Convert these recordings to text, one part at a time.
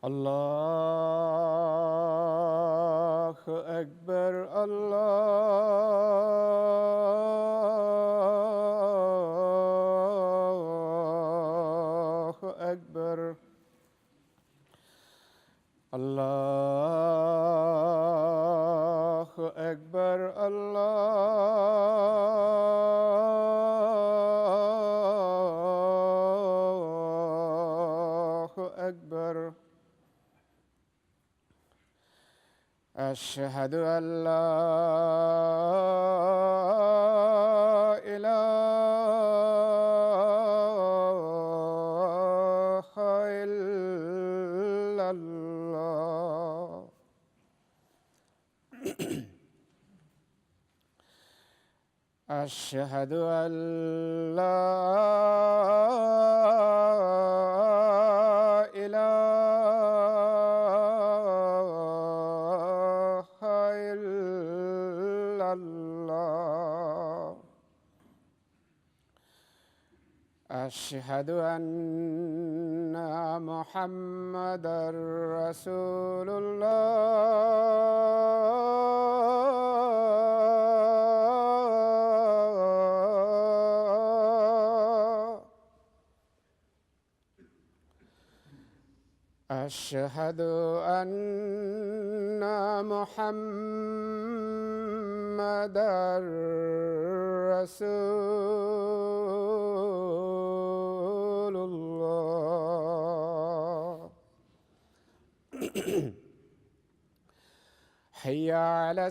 الله أكبر الله أكبر الله أكبر الله أكبر أشهد أن لا إله إلا الله أشهد أن لا إله إلا الله أشهد أن محمدًا رسول الله أشهد أن محمدًا رسول الله حي على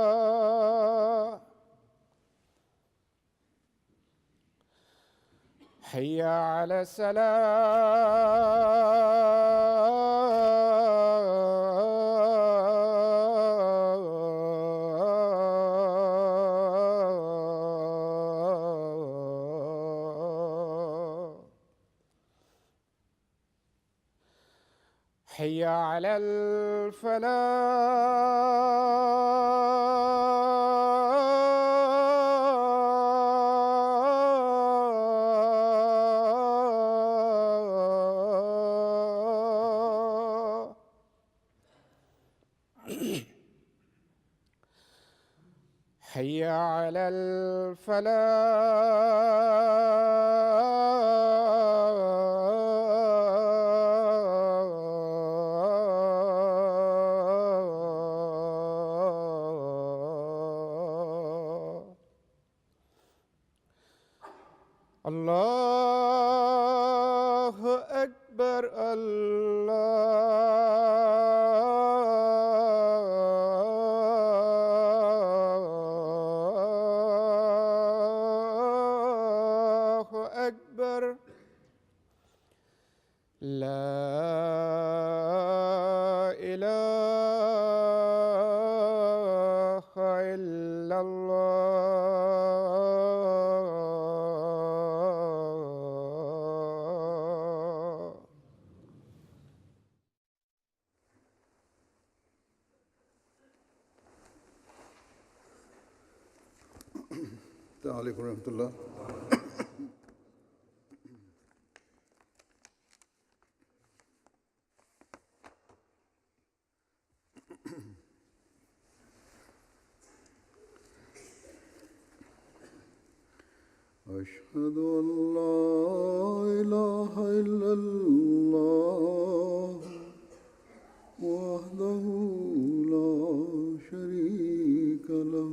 الصلاة حي على السلام حي على الفلاح حي على الفلاح الله أكبر الله أكبر لا إله إلا الله السلام عليكم ورحمة الله. أشهد أن لا إله إلا الله وحده لا شريك له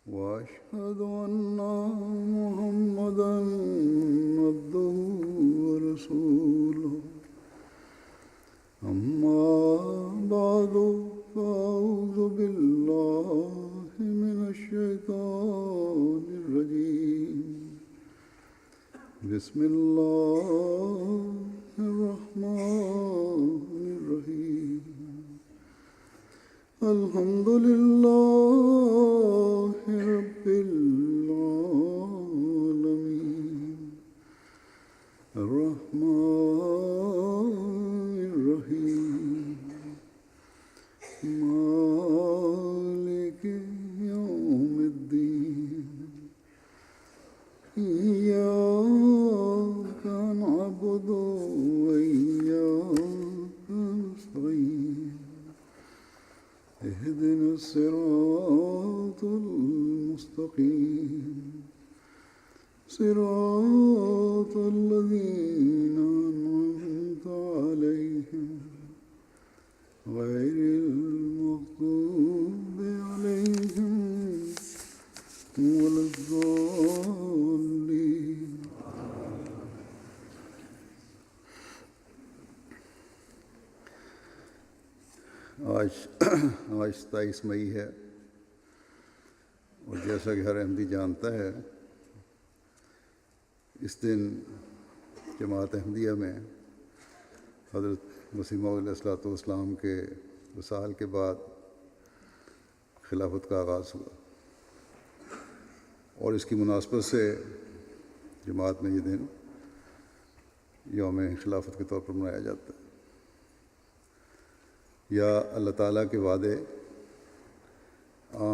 وأشهد أن محمدًا عبده ورسوله أما بعد فأعوذ بالله من الشيطان الرجيم بسم الله الرحمن الرحيم الحمد لله رب العالمين الرحمن الرحيم الصراط المستقيم صراط الذين أنعمت عليهم غير المغضوب عليهم ولا الضالين. آج 27 مئی ہے اور جیسا کہ ہر احمدی جانتا ہے اس دن جماعت احمدیہ میں حضرت مسیح موعود علیہ الصلوۃ والسلام کے وصال کے بعد خلافت کا آغاز ہوا اور اس کی مناسبت سے جماعت میں یہ دن یوم خلافت کے طور پر منایا جاتا ہے. یا اللہ تعالیٰ کے وعدے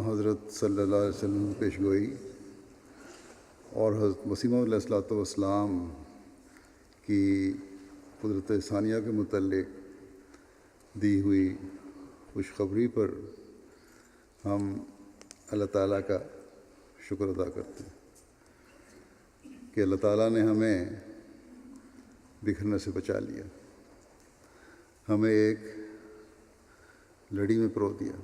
حضرت صلی اللہ علیہ وسلم کی پیش گوئی اور حضرت مسیح موعود علیہ الصلوۃ والسلام کی قدرت ثانیہ کے متعلق دی ہوئی خوشخبری پر ہم اللہ تعالیٰ کا شکر ادا کرتے ہیں کہ اللہ تعالیٰ نے ہمیں بکھرنے سے بچا لیا، ہمیں ایک لڑی میں پرو دیا.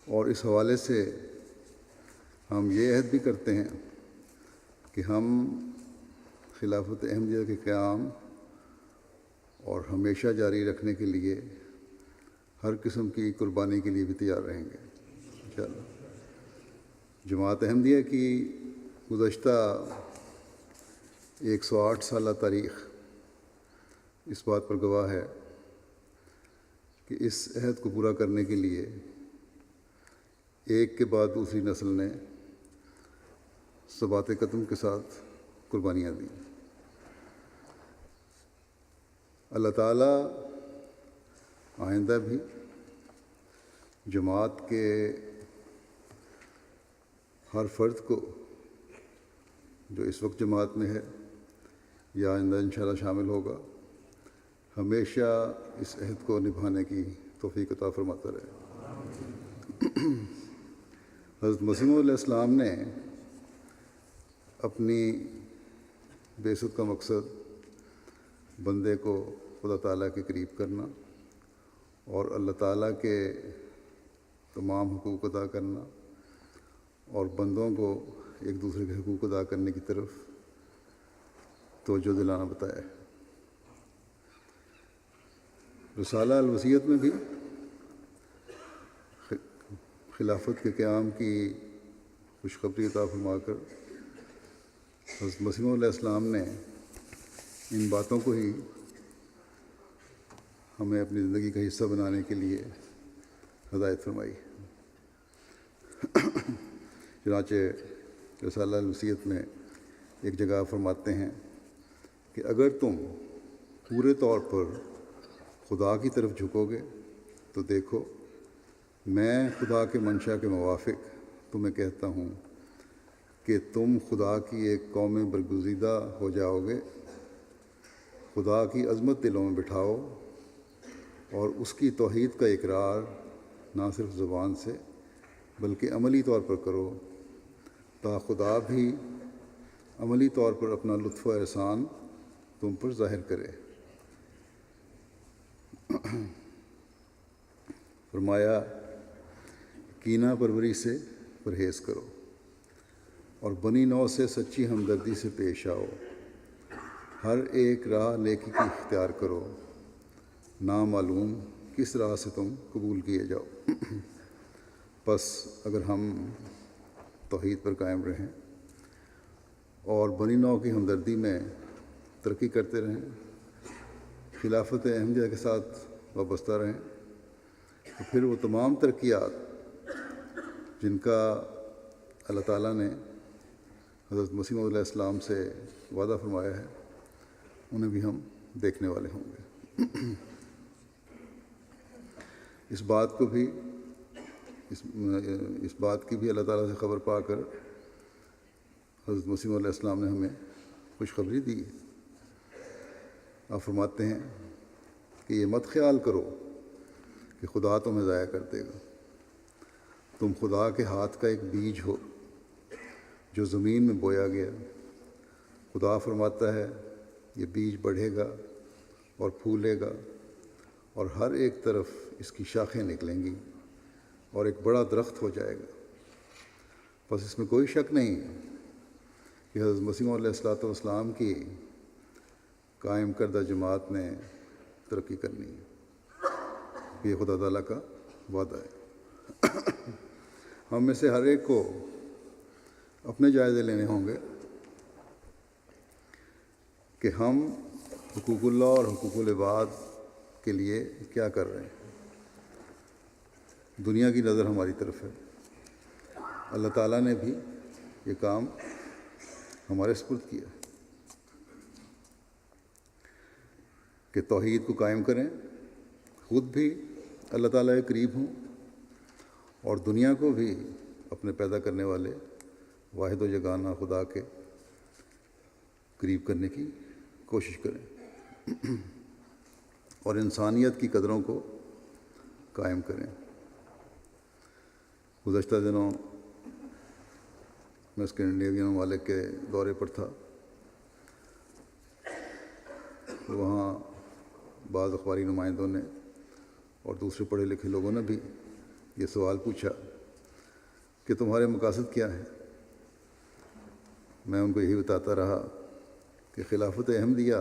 اور اس حوالے سے ہم یہ عہد بھی کرتے ہیں کہ ہم خلافت احمدیہ کے قیام اور ہمیشہ جاری رکھنے کے لیے ہر قسم کی قربانی کے لیے بھی تیار رہیں گے انشاءاللہ. جماعت احمدیہ کی گزشتہ 108 سالہ تاریخ اس بات پر گواہ ہے کہ اس عہد کو پورا کرنے کے لیے ایک کے بعد دوسری نسل نے ثبات قدم کے ساتھ قربانیاں دیں. اللہ تعالیٰ آئندہ بھی جماعت کے ہر فرد کو جو اس وقت جماعت میں ہے یا آئندہ انشاءاللہ شامل ہوگا ہمیشہ اس عہد کو نبھانے کی توفیق عطا فرماتا رہے. حضرت مسیح موعود علیہ السلام نے اپنی بعثت کا مقصد بندے کو خدا تعالیٰ کے قریب کرنا اور اللہ تعالیٰ کے تمام حقوق ادا کرنا اور بندوں کو ایک دوسرے کے حقوق ادا کرنے کی طرف توجہ دلانا بتایا ہے. رسالہ الوصیت میں بھی خلافت کے قیام کی خوشخبری عطا فرما کر حضرت مسیح موعود علیہ السلام نے ان باتوں کو ہی ہمیں اپنی زندگی کا حصہ بنانے کے لیے ہدایت فرمائی. چنانچہ رسالہ الوصیت میں ایک جگہ فرماتے ہیں کہ اگر تم پورے طور پر خدا کی طرف جھکو گے تو دیکھو میں خدا کے منشا کے موافق تمہیں کہتا ہوں کہ تم خدا کی ایک قوم برگزیدہ ہو جاؤ گے. خدا کی عظمت دلوں میں بٹھاؤ اور اس کی توحید کا اقرار نہ صرف زبان سے بلکہ عملی طور پر کرو تا خدا بھی عملی طور پر اپنا لطف و احسان تم پر ظاہر کرے. فرمایا کینہ پروری سے پرہیز کرو اور بنی نوع سے سچی ہمدردی سے پیش آؤ. ہر ایک راہ نیکی کی اختیار کرو، نامعلوم کس راہ سے تم قبول کیے جاؤ. پس اگر ہم توحید پر قائم رہیں اور بنی نوع کی ہمدردی میں ترقی کرتے رہیں، خلافت احمدیہ کے ساتھ وابستہ رہیں، تو پھر وہ تمام ترقیات جن کا اللہ تعالیٰ نے حضرت مسیح موعود علیہ السلام سے وعدہ فرمایا ہے انہیں بھی ہم دیکھنے والے ہوں گے. اس بات کی بھی اللہ تعالیٰ سے خبر پا کر حضرت مسیح علیہ السلام نے ہمیں خوشخبری دی. آپ فرماتے ہیں کہ یہ مت خیال کرو کہ خدا تمہیں ضائع کر دے گا۔ تم خدا کے ہاتھ کا ایک بیج ہو جو زمین میں بویا گیا۔ خدا فرماتا ہے یہ بیج بڑھے گا اور پھولے گا اور ہر ایک طرف اس کی شاخیں نکلیں گی اور ایک بڑا درخت ہو جائے گا۔ بس اس میں کوئی شک نہیں کہ حضرت مسیح علیہ السلام کی قائم کردہ جماعت نے ترقی کرنی ہے۔ یہ خدا تعالیٰ کا وعدہ ہے۔ ہم میں سے ہر ایک کو اپنے جائزے لینے ہوں گے کہ ہم حقوق اللہ اور حقوق العباد کے لیے کیا کر رہے ہیں۔ دنیا کی نظر ہماری طرف ہے۔ اللہ تعالیٰ نے بھی یہ کام ہمارے سپرد کیا کہ توحید کو قائم کریں، خود بھی اللہ تعالیٰ کے قریب ہوں اور دنیا کو بھی اپنے پیدا کرنے والے واحد و یگانہ خدا کے قریب کرنے کی کوشش کریں اور انسانیت کی قدروں کو قائم کریں۔ گزشتہ دنوں میں اسکینڈینیوین ممالک کے دورے پر تھا۔ وہاں بعض اخباری نمائندوں نے اور دوسرے پڑھے لکھے لوگوں نے بھی یہ سوال پوچھا کہ تمہارے مقاصد کیا ہیں۔ میں ان کو یہی بتاتا رہا کہ خلافت احمدیہ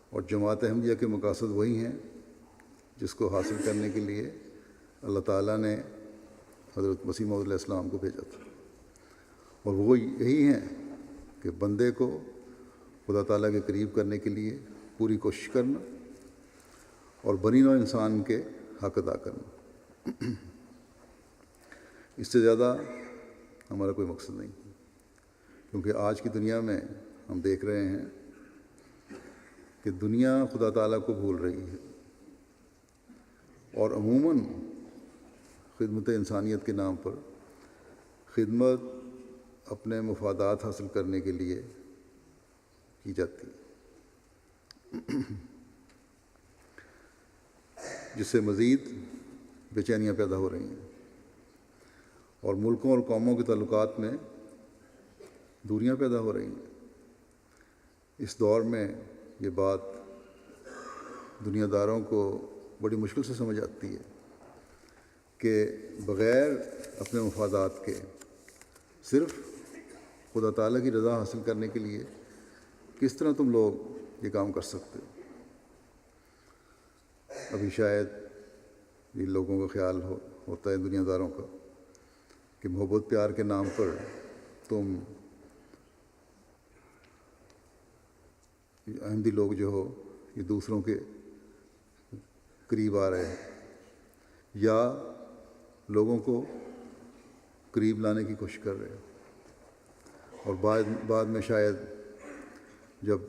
اور جماعت احمدیہ کے مقاصد وہی ہیں جس کو حاصل کرنے کے لیے اللہ تعالیٰ نے حضرت مسیح موعود علیہ السلام کو بھیجا تھا، اور وہ یہی ہیں کہ بندے کو خدا تعالیٰ کے قریب کرنے کے لیے پوری کوشش کرنا اور بنی نوع انسان کے حق ادا کرنا۔ اس سے زیادہ ہمارا کوئی مقصد نہیں، کیونکہ آج کی دنیا میں ہم دیکھ رہے ہیں کہ دنیا خدا تعالیٰ کو بھول رہی ہے اور عموماً خدمت انسانیت کے نام پر خدمت اپنے مفادات حاصل کرنے کے لیے کی جاتی ہے، جس سے مزید بے چینیاں پیدا ہو رہی ہیں اور ملکوں اور قوموں کے تعلقات میں دوریاں پیدا ہو رہی ہیں۔ اس دور میں یہ بات دنیا داروں کو بڑی مشکل سے سمجھ آتی ہے کہ بغیر اپنے مفادات کے صرف خدا تعالیٰ کی رضا حاصل کرنے کے لیے کس طرح تم لوگ یہ کام کر سکتے ہو۔ ابھی شاید ان لوگوں کا خیال ہوتا ہے دنیا داروں کا کہ محبت پیار کے نام پر تم احمدی لوگ جو ہو یہ دوسروں کے قریب آ رہے ہیں یا لوگوں کو قریب لانے کی کوشش کر رہے ہیں، اور بعد میں شاید جب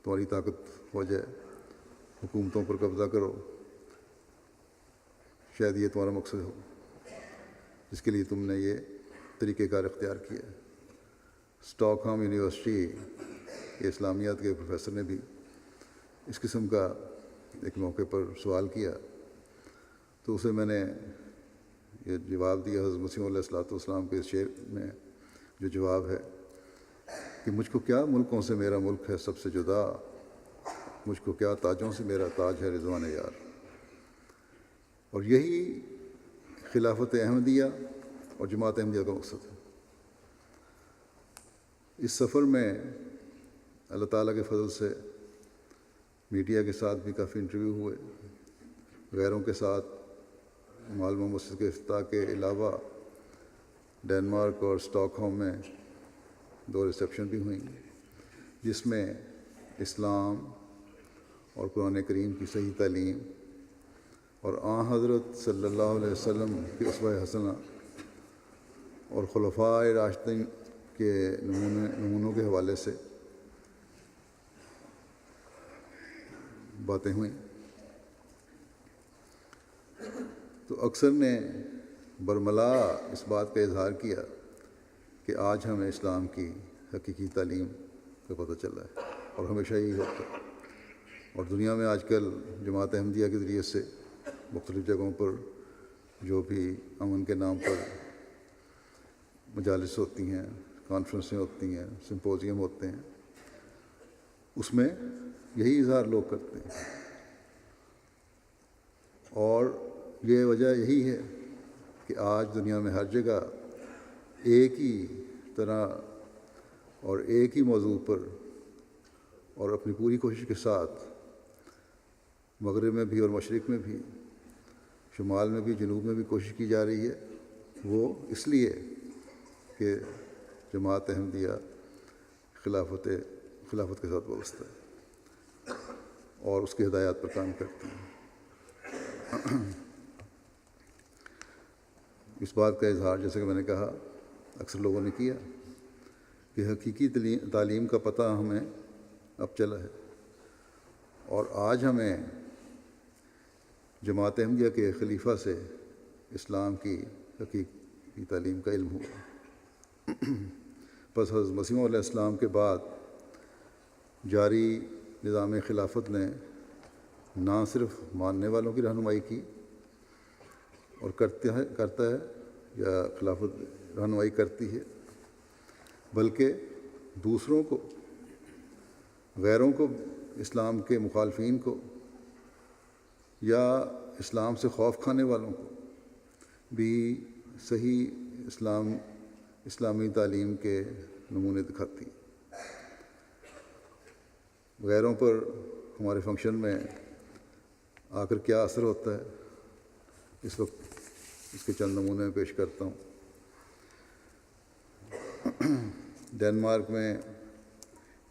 تمہاری طاقت ہو جائے، حکومتوں پر قبضہ کرو، شاید یہ تمہارا مقصد ہو جس کے لیے تم نے یہ طریقہ کار اختیار کیا ہے۔ اسٹاک ہوم یونیورسٹی کے اسلامیات کے پروفیسر نے بھی اس قسم کا ایک موقع پر سوال کیا، تو اسے میں نے یہ جواب دیا حضرت مسیح علیہ السلام کے اس شعر میں جو جواب ہے کہ مجھ کو کیا ملکوں سے میرا ملک ہے سب سے جدا، مجھ کو کیا تاجوں سے میرا تاج ہے رضوان یار۔ اور یہی خلافت احمدیہ اور جماعت احمدیہ کا مقصد ہے۔ اس سفر میں اللہ تعالیٰ کے فضل سے میڈیا کے ساتھ بھی کافی انٹرویو ہوئے، غیروں کے ساتھ معلومہ مسجد کے افتتاح کے علاوہ ڈنمارک اور اسٹاک ہوم میں 2 ریسیپشن بھی ہوئیں جس میں اسلام اور قرآن کریم کی صحیح تعلیم اور آن حضرت صلی اللہ علیہ وسلم کی اسوہ حسنہ اور خلفائے راشدین کے نمونوں کے حوالے سے باتیں ہوئیں۔ تو اکثر نے برملا اس بات کا اظہار کیا کہ آج ہمیں اسلام کی حقیقی تعلیم کا پتہ چلا ہے، اور ہمیشہ یہی ہوتا ہے۔ اور دنیا میں آج کل جماعت احمدیہ کے ذریعے سے مختلف جگہوں پر جو بھی امن کے نام پر مجالس ہوتی ہیں، کانفرنسیں ہوتی ہیں، سمپوزیم ہوتے ہیں، اس میں یہی اظہار لوگ کرتے ہیں. اور یہ وجہ یہی ہے کہ آج دنیا میں ہر جگہ ایک ہی طرح اور ایک ہی موضوع پر اور اپنی پوری کوشش کے ساتھ مغرب میں بھی اور مشرق میں بھی، شمال میں بھی، جنوب میں بھی کوشش کی جا رہی ہے. وہ اس لیے کہ جماعت احمدیہ خلافت کے ساتھ وابستہ ہے اور اس کی ہدایات پر کام کرتی ہے. اس بات کا اظہار، جیسے کہ میں نے کہا، اکثر لوگوں نے کیا کہ حقیقی تعلیم کا پتہ ہمیں اب چلا ہے، اور آج ہمیں جماعت احمدیہ کے خلیفہ سے اسلام کی حقیقی تعلیم کا علم ہوا. پس حضرت مسیح علیہ السلام کے بعد جاری نظام خلافت نے نہ صرف ماننے والوں کی رہنمائی کی اور کرتا ہے یا خلافت رہنمائی کرتی ہے، بلکہ دوسروں کو، غیروں کو، اسلام کے مخالفین کو یا اسلام سے خوف کھانے والوں کو بھی صحیح اسلامی تعلیم کے نمونے دکھاتی. غیروں پر ہمارے فنکشن میں آ کر کیا اثر ہوتا ہے، اس وقت اس کے چند نمونے پیش کرتا ہوں. ڈنمارک میں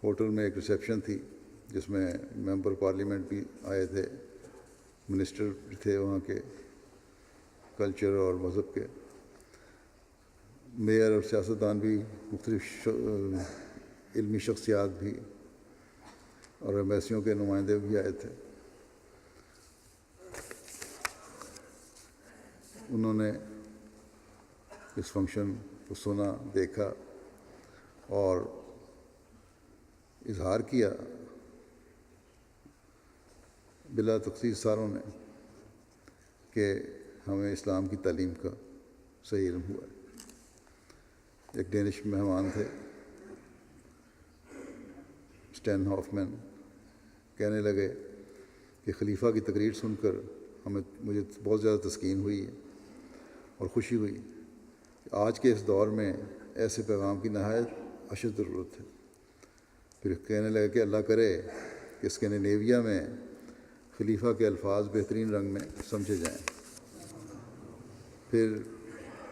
ہوٹل میں ایک ریسیپشن تھی جس میں ممبر پارلیمنٹ بھی آئے تھے، منسٹر بھی تھے وہاں کے کلچر اور مذہب کے، میئر اور سیاستدان بھی، مختلف علمی شخصیات بھی، اور ایمبیسیوں کے نمائندے بھی آئے تھے. انہوں نے اس فنکشن کو سنا، دیکھا اور اظہار کیا بلا تخصیص ساروں نے کہ ہمیں اسلام کی تعلیم کا صحیح علم ہوا ہے. ایک ڈینش مہمان تھے، اسٹین ہافمین، کہنے لگے کہ خلیفہ کی تقریر سن کر مجھے بہت زیادہ تسکین ہوئی ہے اور خوشی ہوئی کہ آج کے اس دور میں ایسے پیغام کی نہایت اشد ضرورت ہے. پھر کہنے لگے کہ اللہ کرے کہ اسکینڈینیویا میں خلیفہ کے الفاظ بہترین رنگ میں سمجھے جائیں. پھر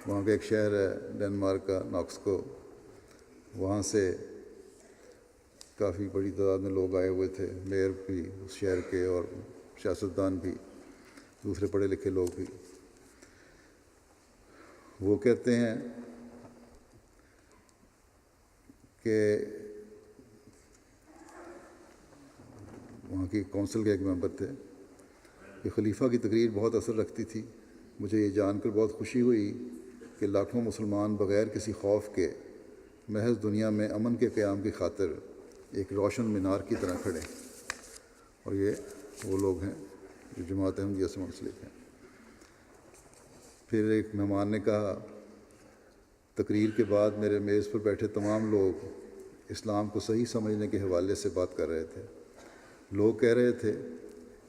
وہاں کا ایک شہر ہے ڈنمارک کا، ناکسکو، وہاں سے کافی بڑی تعداد میں لوگ آئے ہوئے تھے، میئر بھی اس شہر کے اور سیاستدان بھی، دوسرے پڑھے لکھے لوگ بھی. وہ کہتے ہیں کہ وہاں کی کونسل کے ایک ممبر تھے کہ خلیفہ کی تقریر بہت اثر رکھتی تھی. مجھے یہ جان کر بہت خوشی ہوئی کہ لاکھوں مسلمان بغیر کسی خوف کے محض دنیا میں امن کے قیام کی خاطر ایک روشن مینار کی طرح کھڑے. اور یہ وہ لوگ ہیں جو جماعت احمدیہ سے منسلک ہیں. پھر ایک مہمان نے کہا، تقریر کے بعد میرے میز پر بیٹھے تمام لوگ اسلام کو صحیح سمجھنے کے حوالے سے بات کر رہے تھے. لوگ کہہ رہے تھے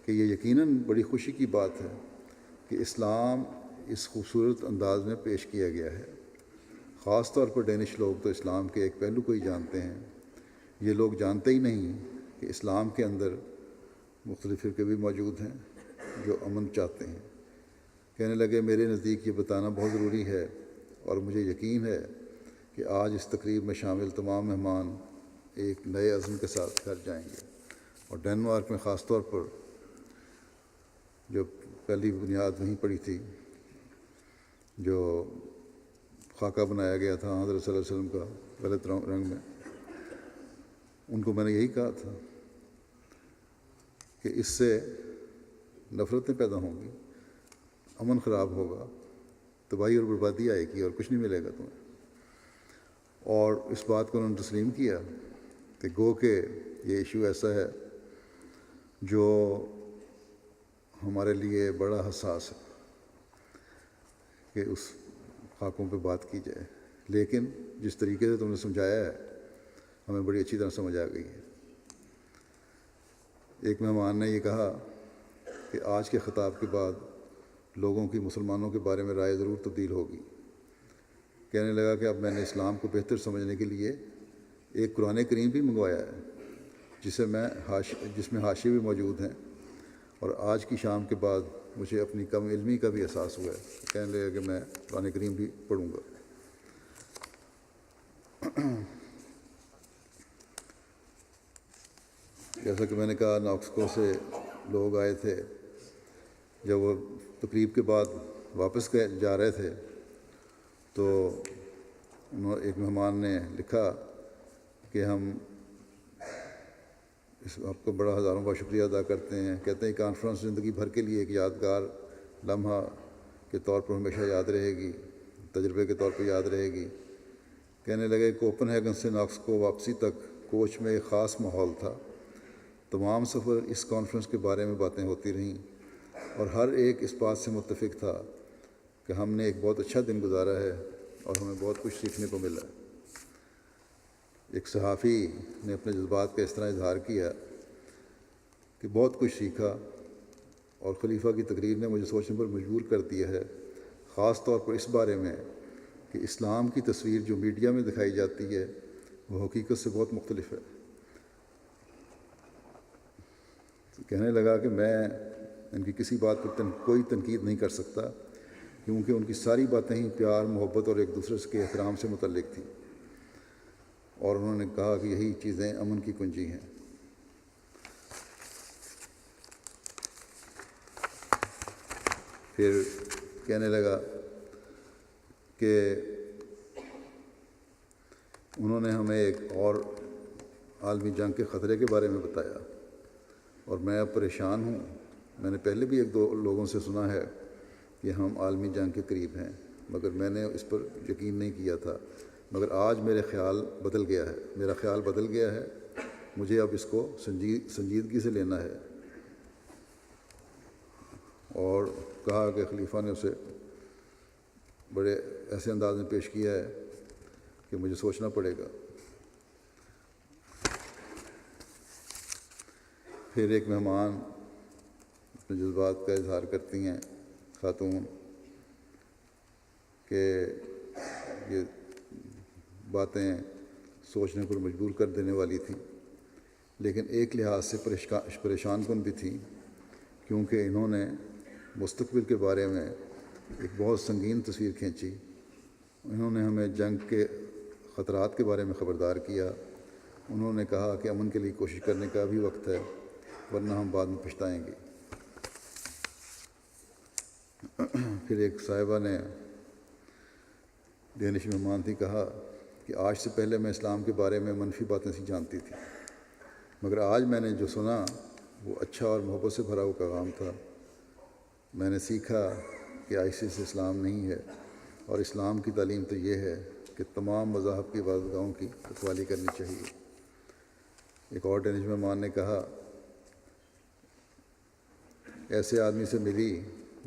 کہ یہ یقیناً بڑی خوشی کی بات ہے کہ اسلام اس خوبصورت انداز میں پیش کیا گیا ہے. خاص طور پر ڈینش لوگ تو اسلام کے ایک پہلو کو ہی جانتے ہیں. یہ لوگ جانتے ہی نہیں کہ اسلام کے اندر مختلف فرقے بھی موجود ہیں جو امن چاہتے ہیں. کہنے لگے میرے نزدیک یہ بتانا بہت ضروری ہے اور مجھے یقین ہے کہ آج اس تقریب میں شامل تمام مہمان ایک نئے عزم کے ساتھ گھر جائیں گے. اور ڈنمارک میں خاص طور پر جو پہلی بنیاد وہیں پڑی تھی، جو خاکہ بنایا گیا تھا حضرت صلی اللہ علیہ وسلم کا غلط رنگ میں، ان کو میں نے یہی کہا تھا کہ اس سے نفرتیں پیدا ہوں گی، امن خراب ہوگا، تباہی اور بربادی آئے گی اور کچھ نہیں ملے گا تمہیں. اور اس بات کو انہوں نے تسلیم کیا کہ گو کہ یہ ایشو ایسا ہے جو ہمارے لیے بڑا حساس ہے کہ اس خاکوں پہ بات کی جائے، لیکن جس طریقے سے تم نے سمجھایا ہے ہمیں بڑی اچھی طرح سمجھ آ گئی ہے۔ ایک مہمان نے یہ کہا کہ آج کے خطاب کے بعد لوگوں کی مسلمانوں کے بارے میں رائے ضرور تبدیل ہوگی۔ کہنے لگا کہ اب میں نے اسلام کو بہتر سمجھنے کے لیے ایک قرآن کریم بھی منگوایا ہے جس میں حاشیے بھی موجود ہیں، اور آج کی شام کے بعد مجھے اپنی کم علمی کا بھی احساس ہوا ہے۔ کہنے لگا کہ میں قرآن کریم بھی پڑھوں گا۔ جیسا کہ میں نے کہا، ناکسکو سے لوگ آئے تھے۔ جب وہ تقریب کے بعد واپس جا رہے تھے تو ایک مہمان نے لکھا کہ ہم آپ کو بڑا ہزاروں کا شکریہ ادا کرتے ہیں۔ کہتے ہیں کانفرنس زندگی بھر کے لیے ایک یادگار لمحہ کے طور پر ہمیشہ یاد رہے گی، تجربے کے طور پر یاد رہے گی۔ کہنے لگے کوپن ہیگن سے ناکسکو واپسی تک کوچ میں ایک خاص ماحول تھا۔ تمام سفر اس کانفرنس کے بارے میں باتیں ہوتی رہیں، اور ہر ایک اس بات سے متفق تھا کہ ہم نے ایک بہت اچھا دن گزارا ہے اور ہمیں بہت کچھ سیکھنے کو ملا ہے۔ ایک صحافی نے اپنے جذبات کا اس طرح اظہار کیا کہ بہت کچھ سیکھا، اور خلیفہ کی تقریر نے مجھے سوچنے پر مجبور کر دیا ہے، خاص طور پر اس بارے میں کہ اسلام کی تصویر جو میڈیا میں دکھائی جاتی ہے وہ حقیقت سے بہت مختلف ہے۔ کہنے لگا کہ میں ان کی کسی بات پر کوئی تنقید نہیں کر سکتا، کیونکہ ان کی ساری باتیں ہی پیار، محبت اور ایک دوسرے کے احترام سے متعلق تھیں، اور انہوں نے کہا کہ یہی چیزیں امن کی کنجی ہیں۔ پھر کہنے لگا کہ انہوں نے ہمیں ایک اور عالمی جنگ کے خطرے کے بارے میں بتایا، اور میں اب پریشان ہوں۔ میں نے پہلے بھی ایک دو لوگوں سے سنا ہے کہ ہم عالمی جنگ کے قریب ہیں، مگر میں نے اس پر یقین نہیں کیا تھا، مگر آج میرا خیال بدل گیا ہے۔ مجھے اب اس کو سنجیدگی سے لینا ہے۔ اور کہا کہ خلیفہ نے اسے بڑے ایسے انداز میں پیش کیا ہے کہ مجھے سوچنا پڑے گا۔ پھر ایک مہمان اپنے جذبات کا اظہار کرتی ہیں، خاتون، کہ یہ باتیں سوچنے پر مجبور کر دینے والی تھیں، لیکن ایک لحاظ سے پریشان کن بھی تھی، کیونکہ انہوں نے مستقبل کے بارے میں ایک بہت سنگین تصویر کھینچی۔ انہوں نے ہمیں جنگ کے خطرات کے بارے میں خبردار کیا۔ انہوں نے کہا کہ امن کے لیے کوشش کرنے کا بھی وقت ہے، ورنہ ہم بعد میں پچھتائیں گے۔ پھر ایک صاحبہ نے، ڈینش مہمان تھی، کہا کہ آج سے پہلے میں اسلام کے بارے میں منفی باتیں سی جانتی تھی، مگر آج میں نے جو سنا وہ اچھا اور محبت سے بھرا ہوا پیغام تھا۔ میں نے سیکھا کہ ISIS اسلام نہیں ہے، اور اسلام کی تعلیم تو یہ ہے کہ تمام مذاہب کی عبادت گاہوں کی رکھوالی کرنی چاہیے۔ ایک اور ڈینش مہمان نے کہا، ایسے آدمی سے ملی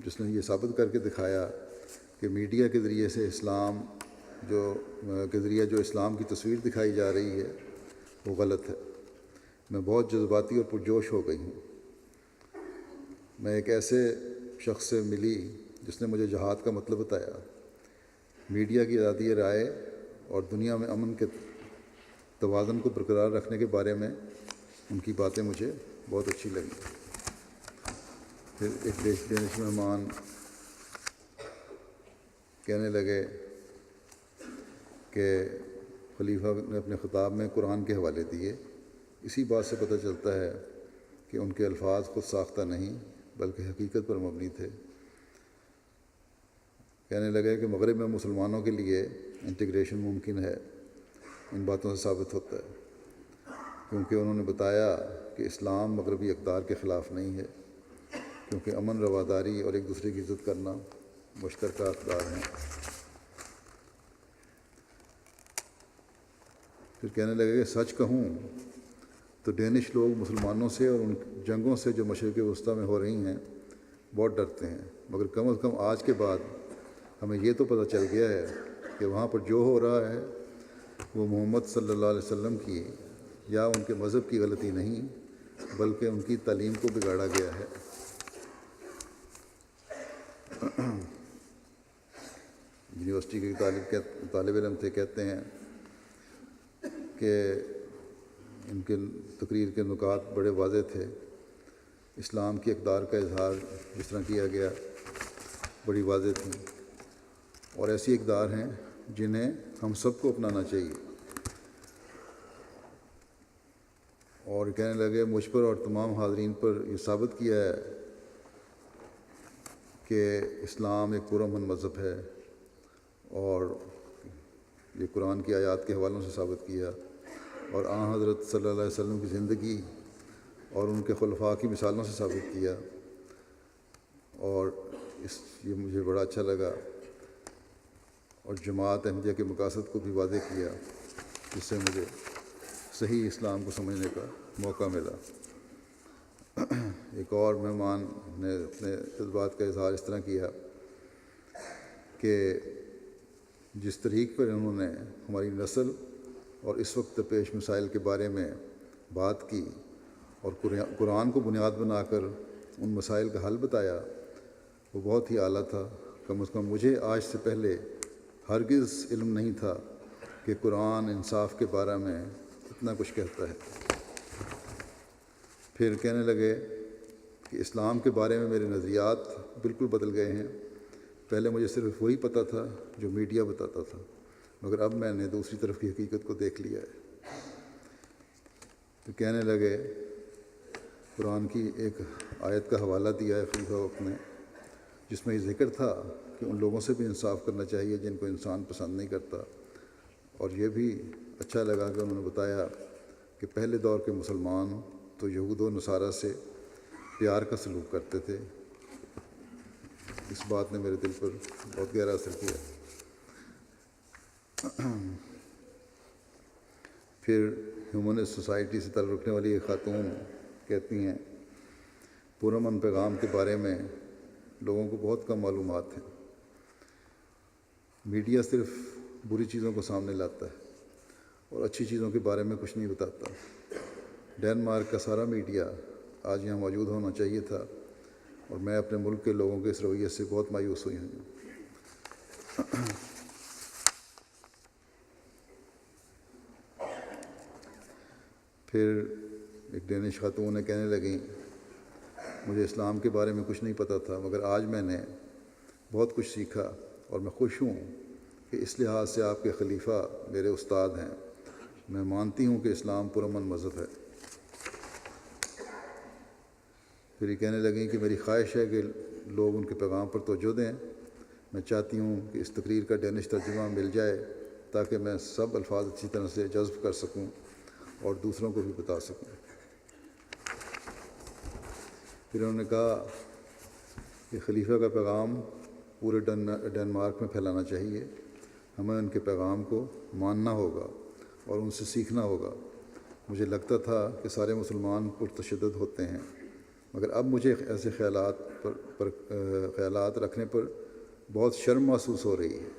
جس نے یہ ثابت کر کے دکھایا کہ میڈیا کے ذریعے سے جو اسلام کی تصویر دکھائی جا رہی ہے وہ غلط ہے۔ میں بہت جذباتی اور پرجوش ہو گئی ہوں۔ میں ایک ایسے شخص سے ملی جس نے مجھے جہاد کا مطلب بتایا۔ میڈیا کی آزادی رائے اور دنیا میں امن کے توازن کو برقرار رکھنے کے بارے میں ان کی باتیں مجھے بہت اچھی لگیں۔ پھر ایک ڈینش مہمان کہنے لگے کہ خلیفہ نے اپنے خطاب میں قرآن کے حوالے دیے۔ اسی بات سے پتہ چلتا ہے کہ ان کے الفاظ خود ساختہ نہیں بلکہ حقیقت پر مبنی تھے۔ کہنے لگے کہ مغرب میں مسلمانوں کے لیے انٹیگریشن ممکن ہے۔ ان باتوں سے ثابت ہوتا ہے، کیونکہ انہوں نے بتایا کہ اسلام مغربی اقدار کے خلاف نہیں ہے، کیونکہ امن، رواداری اور ایک دوسرے کی عزت کرنا مشترکہ اقدار ہیں۔ پھر کہنے لگے کہ سچ کہوں تو ڈینش لوگ مسلمانوں سے اور ان جنگوں سے جو مشرق وسطیٰ میں ہو رہی ہیں بہت ڈرتے ہیں، مگر کم از کم آج کے بعد ہمیں یہ تو پتہ چل گیا ہے کہ وہاں پر جو ہو رہا ہے وہ محمد صلی اللہ علیہ وسلم کی یا ان کے مذہب کی غلطی نہیں، بلکہ ان کی تعلیم کو بگاڑا گیا ہے۔ یونیورسٹی کے طالب علم تھے، کہتے ہیں کہ ان کے تقریر کے نکات بڑے واضح تھے، اسلام کی اقدار کا اظہار جس طرح کیا گیا بڑی واضح تھی، اور ایسی اقدار ہیں جنہیں ہم سب کو اپنانا چاہیے۔ اور کہنے لگے مجھ پر اور تمام حاضرین پر یہ ثابت کیا ہے کہ اسلام ایک پرامن مذہب ہے، اور یہ قرآن کی آیات کے حوالوں سے ثابت کیا، اور آن حضرت صلی اللہ علیہ وسلم کی زندگی اور ان کے خلفاء کی مثالوں سے ثابت کیا، اور یہ مجھے بڑا اچھا لگا، اور جماعت احمدیہ کے مقاصد کو بھی واضح کیا، جس سے مجھے صحیح اسلام کو سمجھنے کا موقع ملا۔ ایک اور مہمان نے اپنے جذبات کا اظہار اس طرح کیا کہ جس طریق پر انہوں نے ہماری نسل اور اس وقت درپیش مسائل کے بارے میں بات کی اور قرآن کو بنیاد بنا کر ان مسائل کا حل بتایا، وہ بہت ہی اعلیٰ تھا۔ کم از کم مجھے آج سے پہلے ہرگز علم نہیں تھا کہ قرآن انصاف کے بارے میں اتنا کچھ کہتا ہے۔ پھر کہنے لگے کہ اسلام کے بارے میں میرے نظریات بالکل بدل گئے ہیں، پہلے مجھے صرف وہی پتہ تھا جو میڈیا بتاتا تھا، مگر اب میں نے دوسری طرف کی حقیقت کو دیکھ لیا ہے۔ تو کہنے لگے قرآن کی ایک آیت کا حوالہ دیا ہے خلیفہ وقت نے، جس میں یہ ذکر تھا کہ ان لوگوں سے بھی انصاف کرنا چاہیے جن کو انسان پسند نہیں کرتا، اور یہ بھی اچھا لگا کہ انہوں نے بتایا کہ پہلے دور کے مسلمان تو یہود و نصارہ سے پیار کا سلوک کرتے تھے۔ اس بات نے میرے دل پر بہت گہرا اثر کیا۔ پھر ہیومنسٹ سوسائٹی سے تعلق رکھنے والی ایک خاتون کہتی ہیں پرامن پیغام کے بارے میں لوگوں کو بہت کم معلومات ہیں، میڈیا صرف بری چیزوں کو سامنے لاتا ہے اور اچھی چیزوں کے بارے میں کچھ نہیں بتاتا۔ ڈنمارک کا سارا میڈیا آج یہاں موجود ہونا چاہیے تھا، اور میں اپنے ملک کے لوگوں کے اس رویے سے بہت مایوس ہوئی ہوں۔ پھر ایک ڈینش خاتون نے کہنے لگیں مجھے اسلام کے بارے میں کچھ نہیں پتہ تھا، مگر آج میں نے بہت کچھ سیکھا، اور میں خوش ہوں کہ اس لحاظ سے آپ کے خلیفہ میرے استاد ہیں۔ میں مانتی ہوں کہ اسلام پرامن مذہب ہے۔ پھر یہ کہنے لگیں کہ میری خواہش ہے کہ لوگ ان کے پیغام پر توجہ دیں۔ میں چاہتی ہوں کہ اس تقریر کا ڈینش ترجمہ مل جائے تاکہ میں سب الفاظ اچھی طرح سے جذب کر سکوں اور دوسروں کو بھی بتا سکوں۔ پھر انہوں نے کہا کہ خلیفہ کا پیغام پورے ڈنمارک میں پھیلانا چاہیے، ہمیں ان کے پیغام کو ماننا ہوگا اور ان سے سیکھنا ہوگا۔ مجھے لگتا تھا کہ سارے مسلمان پرتشدد ہوتے ہیں، مگر اب مجھے ایسے خیالات رکھنے پر بہت شرم محسوس ہو رہی ہے۔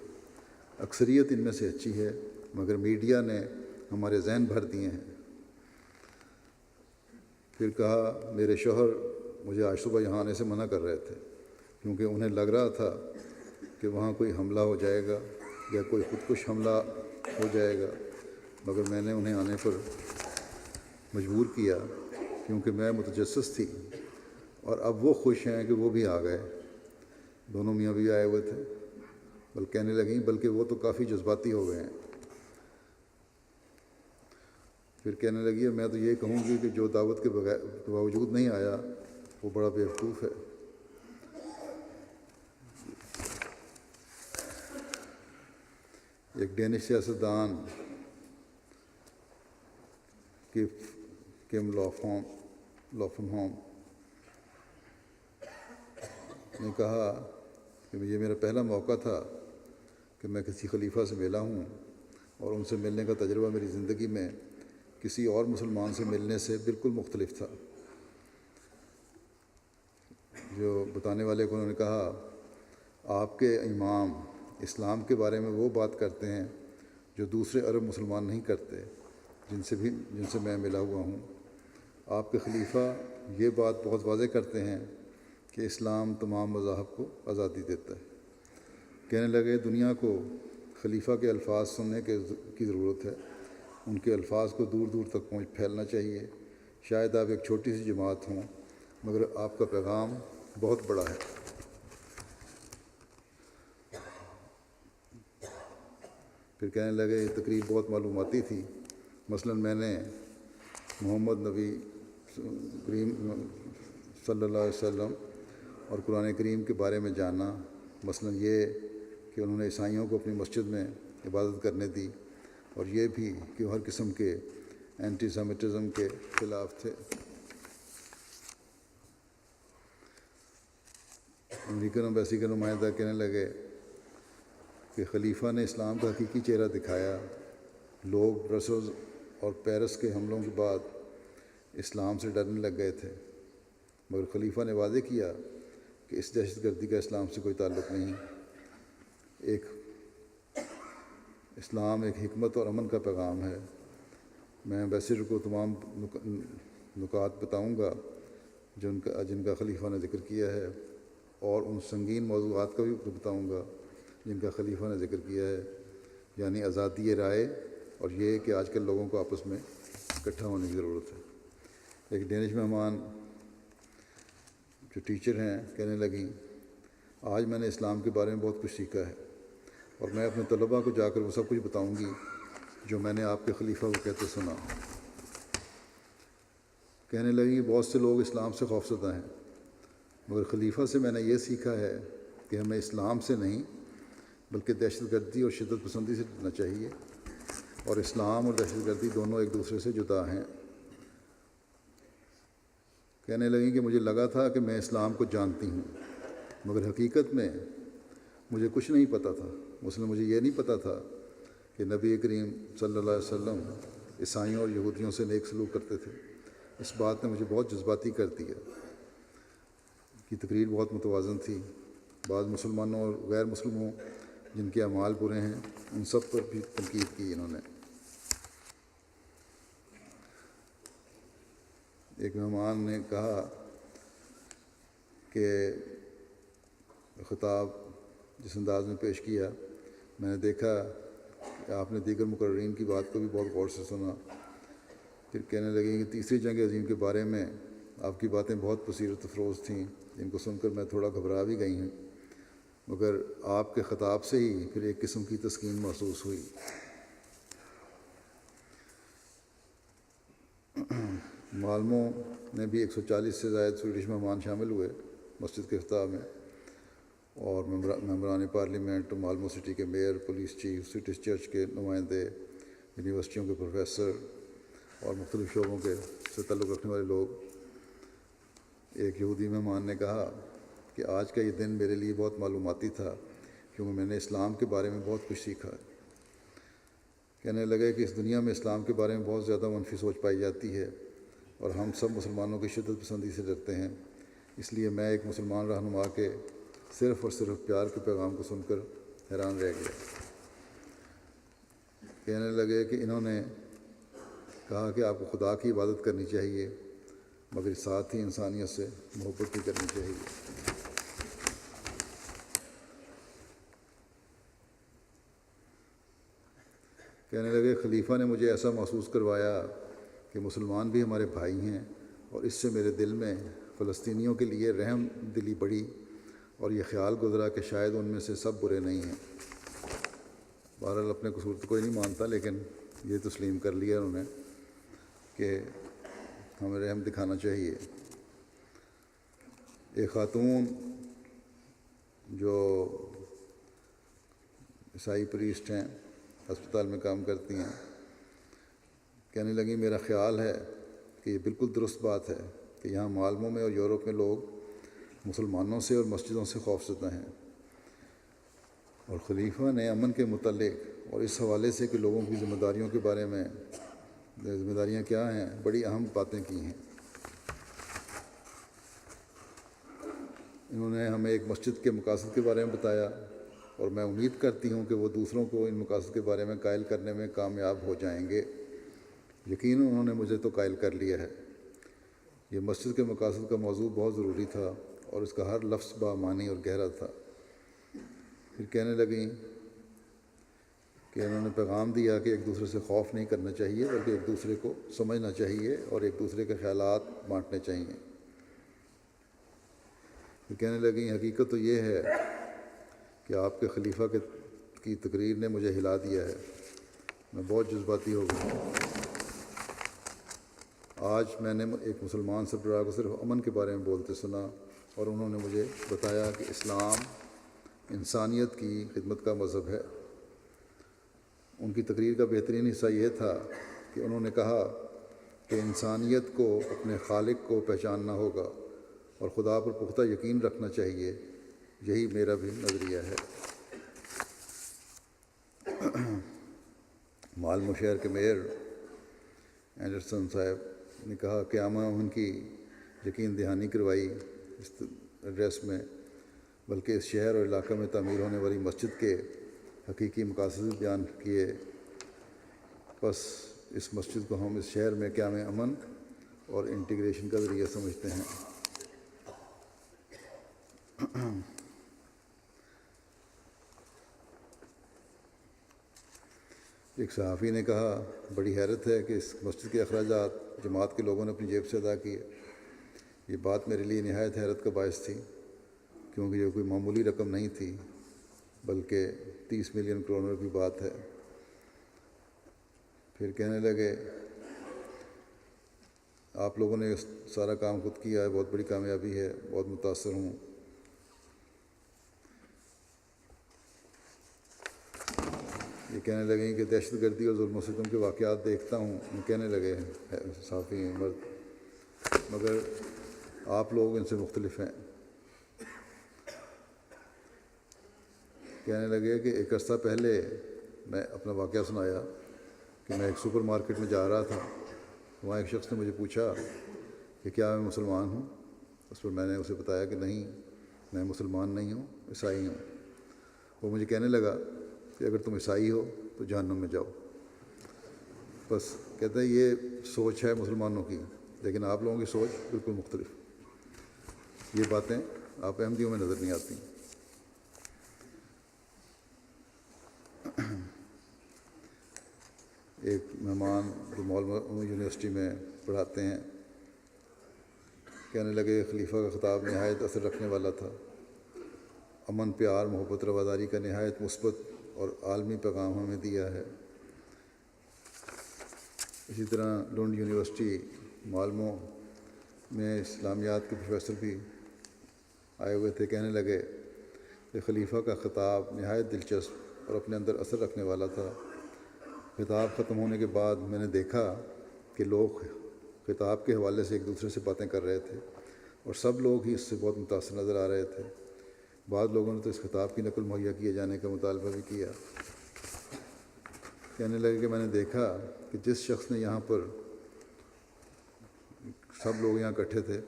اکثریت ان میں سے اچھی ہے، مگر میڈیا نے ہمارے ذہن بھر دیے ہیں۔ پھر کہا میرے شوہر مجھے آج صبح یہاں آنے سے منع کر رہے تھے، کیونکہ انہیں لگ رہا تھا کہ وہاں کوئی حملہ ہو جائے گا یا کوئی خودکش حملہ ہو جائے گا، مگر میں نے انہیں آنے پر مجبور کیا کیونکہ میں متجسس تھی، اور اب وہ خوش ہیں کہ وہ بھی آ گئے۔ دونوں میاں بھی آئے ہوئے تھے، بلکہ کہنے لگیں بلکہ وہ تو کافی جذباتی ہو گئے ہیں۔ پھر کہنے لگی میں تو یہ کہوں گی کہ جو دعوت کے باوجود نہیں آیا وہ بڑا بیوقوف ہے۔ ایک ڈینش سیاستدان کیم لافن ہوم نے کہا کہ یہ میرا پہلا موقع تھا کہ میں کسی خلیفہ سے ملا ہوں، اور ان سے ملنے کا تجربہ میری زندگی میں کسی اور مسلمان سے ملنے سے بالکل مختلف تھا۔ جو بتانے والے کو انہوں نے کہا آپ کے امام اسلام کے بارے میں وہ بات کرتے ہیں جو دوسرے عرب مسلمان نہیں کرتے جن سے میں ملا ہوا ہوں۔ آپ کے خلیفہ یہ بات بہت واضح کرتے ہیں کہ اسلام تمام مذاہب کو آزادی دیتا ہے۔ کہنے لگے دنیا کو خلیفہ کے الفاظ سننے کی ضرورت ہے، ان کے الفاظ کو دور دور تک پھیلنا چاہیے۔ شاید آپ ایک چھوٹی سی جماعت ہوں مگر آپ کا پیغام بہت بڑا ہے۔ پھر کہنے لگے یہ تقریر بہت معلوماتی تھی، مثلا میں نے محمد نبی کریم صلی اللہ علیہ وسلم اور قرآن کریم کے بارے میں جانا، مثلا یہ کہ انہوں نے عیسائیوں کو اپنی مسجد میں عبادت کرنے دی، اور یہ بھی کہ وہ ہر قسم کے اینٹی سیمیٹزم کے خلاف تھے۔ امریکن ایمبیسی کے نمائندہ کہنے لگے کہ خلیفہ نے اسلام کا حقیقی چہرہ دکھایا۔ لوگ برسلز اور پیرس کے حملوں کے بعد اسلام سے ڈرنے لگ گئے تھے، مگر خلیفہ نے واضح کیا کہ اس دہشت گردی کا اسلام سے کوئی تعلق نہیں۔ اسلام ایک حکمت اور امن کا پیغام ہے۔ میں ایمبیسڈر کو تمام نکات بتاؤں گا جن کا خلیفہ نے ذکر کیا ہے، اور ان سنگین موضوعات کا بھی بتاؤں گا جن کا خلیفہ نے ذکر کیا ہے، یعنی آزادی رائے اور یہ کہ آج کل لوگوں کو آپس میں اکٹھا ہونے کی ضرورت ہے۔ ایک ڈینش مہمان جو ٹیچر ہیں کہنے لگیں آج میں نے اسلام کے بارے میں بہت کچھ سیکھا ہے، اور میں اپنے طلباء کو جا کر وہ سب کچھ بتاؤں گی جو میں نے آپ کے خلیفہ کو کہتے سنا۔ کہنے لگیں بہت سے لوگ اسلام سے خوفزدہ ہیں، مگر خلیفہ سے میں نے یہ سیکھا ہے کہ ہمیں اسلام سے نہیں بلکہ دہشت گردی اور شدت پسندی سے ڈرنا چاہیے، اور اسلام اور دہشت گردی دونوں ایک دوسرے سے جدا ہیں۔ کہنے لگیں کہ مجھے لگا تھا کہ میں اسلام کو جانتی ہوں، مگر حقیقت میں مجھے کچھ نہیں پتہ تھا۔ مثلا مجھے یہ نہیں پتہ تھا کہ نبی کریم صلی اللہ علیہ وسلم عیسائیوں اور یہودیوں سے نیک سلوک کرتے تھے۔ اس بات نے مجھے بہت جذباتی کر دیا۔ کی تقریر بہت متوازن تھی۔ بعض مسلمانوں اور غیر مسلموں جن کے اعمال برے ہیں ان سب پر بھی تنقید کی انہوں نے۔ ایک مہمان نے کہا کہ خطاب جس انداز میں پیش کیا، میں نے دیکھا کہ آپ نے دیگر مقررین کی بات کو بھی بہت غور سے سنا۔ پھر کہنے لگے کہ تیسری جنگ عظیم کے بارے میں آپ کی باتیں بہت بصیرت افروز تھیں، جن کو سن کر میں تھوڑا گھبرا بھی گئی ہوں، مگر آپ کے خطاب سے ہی پھر ایک قسم کی تسکین محسوس ہوئی۔ مالمو میں بھی 140 سے زائد سویڈش مہمان شامل ہوئے مسجد کے افتتاح میں، اور ممبران پارلیمنٹ، مالمو سٹی کے mayor, police chief, city church کے نمائندے، یونیورسٹیوں کے پروفیسر اور مختلف شعبوں سے تعلق رکھنے والے لوگ۔ ایک یہودی مہمان نے کہا کہ آج کا یہ دن میرے لیے بہت معلوماتی تھا کیونکہ میں نے اسلام کے بارے میں بہت کچھ سیکھا ہے۔ کہنے لگے کہ اس دنیا میں اسلام کے بارے میں بہت زیادہ منفی سوچ پائی جاتی ہے، اور ہم سب مسلمانوں کی شدت پسندی سے ڈرتے ہیں۔ اس لیے میں ایک مسلمان رہنما کے صرف اور صرف پیار کے پیغام کو سن کر حیران رہ گیا۔ کہنے لگے کہ انہوں نے کہا کہ آپ کو خدا کی عبادت کرنی چاہیے، مگر ساتھ ہی انسانیت سے محبت بھی کرنی چاہیے۔ کہنے لگے خلیفہ نے مجھے ایسا محسوس کروایا کہ مسلمان بھی ہمارے بھائی ہیں، اور اس سے میرے دل میں فلسطینیوں کے لیے رحم دلی بڑھی، اور یہ خیال گزرا کہ شاید ان میں سے سب برے نہیں ہیں۔ بہرحال اپنے قصور تو کوئی نہیں مانتا، لیکن یہ تسلیم کر لیا انہوں نے کہ ہمیں رحم دکھانا چاہیے۔ ایک خاتون جو عیسائی پریسٹ ہیں، ہسپتال میں کام کرتی ہیں، کہنے لگی میرا خیال ہے کہ یہ بالکل درست بات ہے کہ یہاں مالمو میں اور یورپ میں لوگ مسلمانوں سے اور مسجدوں سے خوفزدہ ہیں، اور خلیفہ نے امن کے متعلق اور اس حوالے سے کہ لوگوں کی ذمہ داریوں کے بارے میں ذمہ داریاں کیا ہیں بڑی اہم باتیں کی ہیں۔ انہوں نے ہمیں ایک مسجد کے مقاصد کے بارے میں بتایا، اور میں امید کرتی ہوں کہ وہ دوسروں کو ان مقاصد کے بارے میں قائل کرنے میں کامیاب ہو جائیں گے۔ یقیناً انہوں نے مجھے تو قائل کر لیا ہے۔ یہ مسجد کے مقاصد کا موضوع بہت ضروری تھا اور اس کا ہر لفظ بامعنی اور گہرا تھا۔ پھر کہنے لگیں کہ انہوں نے پیغام دیا کہ ایک دوسرے سے خوف نہیں کرنا چاہیے، بلکہ ایک دوسرے کو سمجھنا چاہیے اور ایک دوسرے کے خیالات بانٹنے چاہیے۔ پھر کہنے لگیں حقیقت تو یہ ہے کہ آپ کے خلیفہ کی تقریر نے مجھے ہلا دیا ہے، میں بہت جذباتی ہو گئی۔ آج میں نے ایک مسلمان سربراہ کو صرف امن کے بارے میں بولتے سنا، اور انہوں نے مجھے بتایا کہ اسلام انسانیت کی خدمت کا مذہب ہے۔ ان کی تقریر کا بہترین حصہ یہ تھا کہ انہوں نے کہا کہ انسانیت کو اپنے خالق کو پہچاننا ہوگا اور خدا پر پختہ یقین رکھنا چاہیے۔ یہی میرا بھی نظریہ ہے۔ مالمو شہر کے میئر اینڈرسن صاحب نے کہا کہ ان کی یقین دہانی کروائی اس ایڈریس میں، بلکہ اس شہر اور علاقہ میں تعمیر ہونے والی مسجد کے حقیقی مقاصد بیان کیے۔ بس اس مسجد کو ہم اس شہر میں قیام امن اور انٹیگریشن کا ذریعہ سمجھتے ہیں۔ ایک صحافی نے کہا بڑی حیرت ہے کہ اس مسجد کے اخراجات جماعت کے لوگوں نے اپنی جیب سے ادا کیے۔ یہ بات میرے لیے نہایت حیرت کا باعث تھی، کیونکہ یہ کوئی معمولی رقم نہیں تھی، بلکہ 30 ملین کروڑ کی بات ہے۔ پھر کہنے لگے آپ لوگوں نے سارا کام خود کیا ہے، بہت بڑی کامیابی ہے، بہت متاثر ہوں۔ یہ کہنے لگیں کہ دہشت گردی اور ظلم و ستم کے واقعات دیکھتا ہوں۔ کہنے لگے صحافی مرد، مگر آپ لوگ ان سے مختلف ہیں۔ کہنے لگے کہ ایک عرصہ پہلے میں اپنا واقعہ سنایا کہ میں ایک سپر مارکیٹ میں جا رہا تھا، وہاں ایک شخص نے مجھے پوچھا کہ کیا میں مسلمان ہوں؟ اس پر میں نے اسے بتایا کہ نہیں، میں مسلمان نہیں ہوں، عیسائی ہوں۔ وہ مجھے کہنے لگا کہ اگر تم عیسائی ہو تو جہنم میں جاؤ۔ بس کہتے ہیں یہ سوچ ہے مسلمانوں کی، لیکن آپ لوگوں کی سوچ بالکل مختلف۔ یہ باتیں آپ احمدیوں میں نظر نہیں آتی۔ ایک مہمان جو مولوی یونیورسٹی میں پڑھاتے ہیں کہنے لگے خلیفہ کا خطاب نہایت اثر رکھنے والا تھا۔ امن، پیار، محبت، رواداری کا نہایت مثبت اور عالمی پیغام ہمیں دیا ہے۔ اسی طرح لنڈ یونیورسٹی مالمو میں اسلامیات کے پروفیسر بھی آئے ہوئے تھے، کہنے لگے کہ خلیفہ کا خطاب نہایت دلچسپ اور اپنے اندر اثر رکھنے والا تھا۔ خطاب ختم ہونے کے بعد میں نے دیکھا کہ لوگ خطاب کے حوالے سے ایک دوسرے سے باتیں کر رہے تھے، اور سب لوگ ہی اس سے بہت متاثر نظر آ رہے تھے۔ بعض لوگوں نے تو اس خطاب کی نقل مہیا کیے جانے کا مطالبہ بھی کیا۔ کہنے لگے کہ میں نے دیکھا کہ جس شخص نے یہاں پر، سب لوگ یہاں اکٹھے تھے،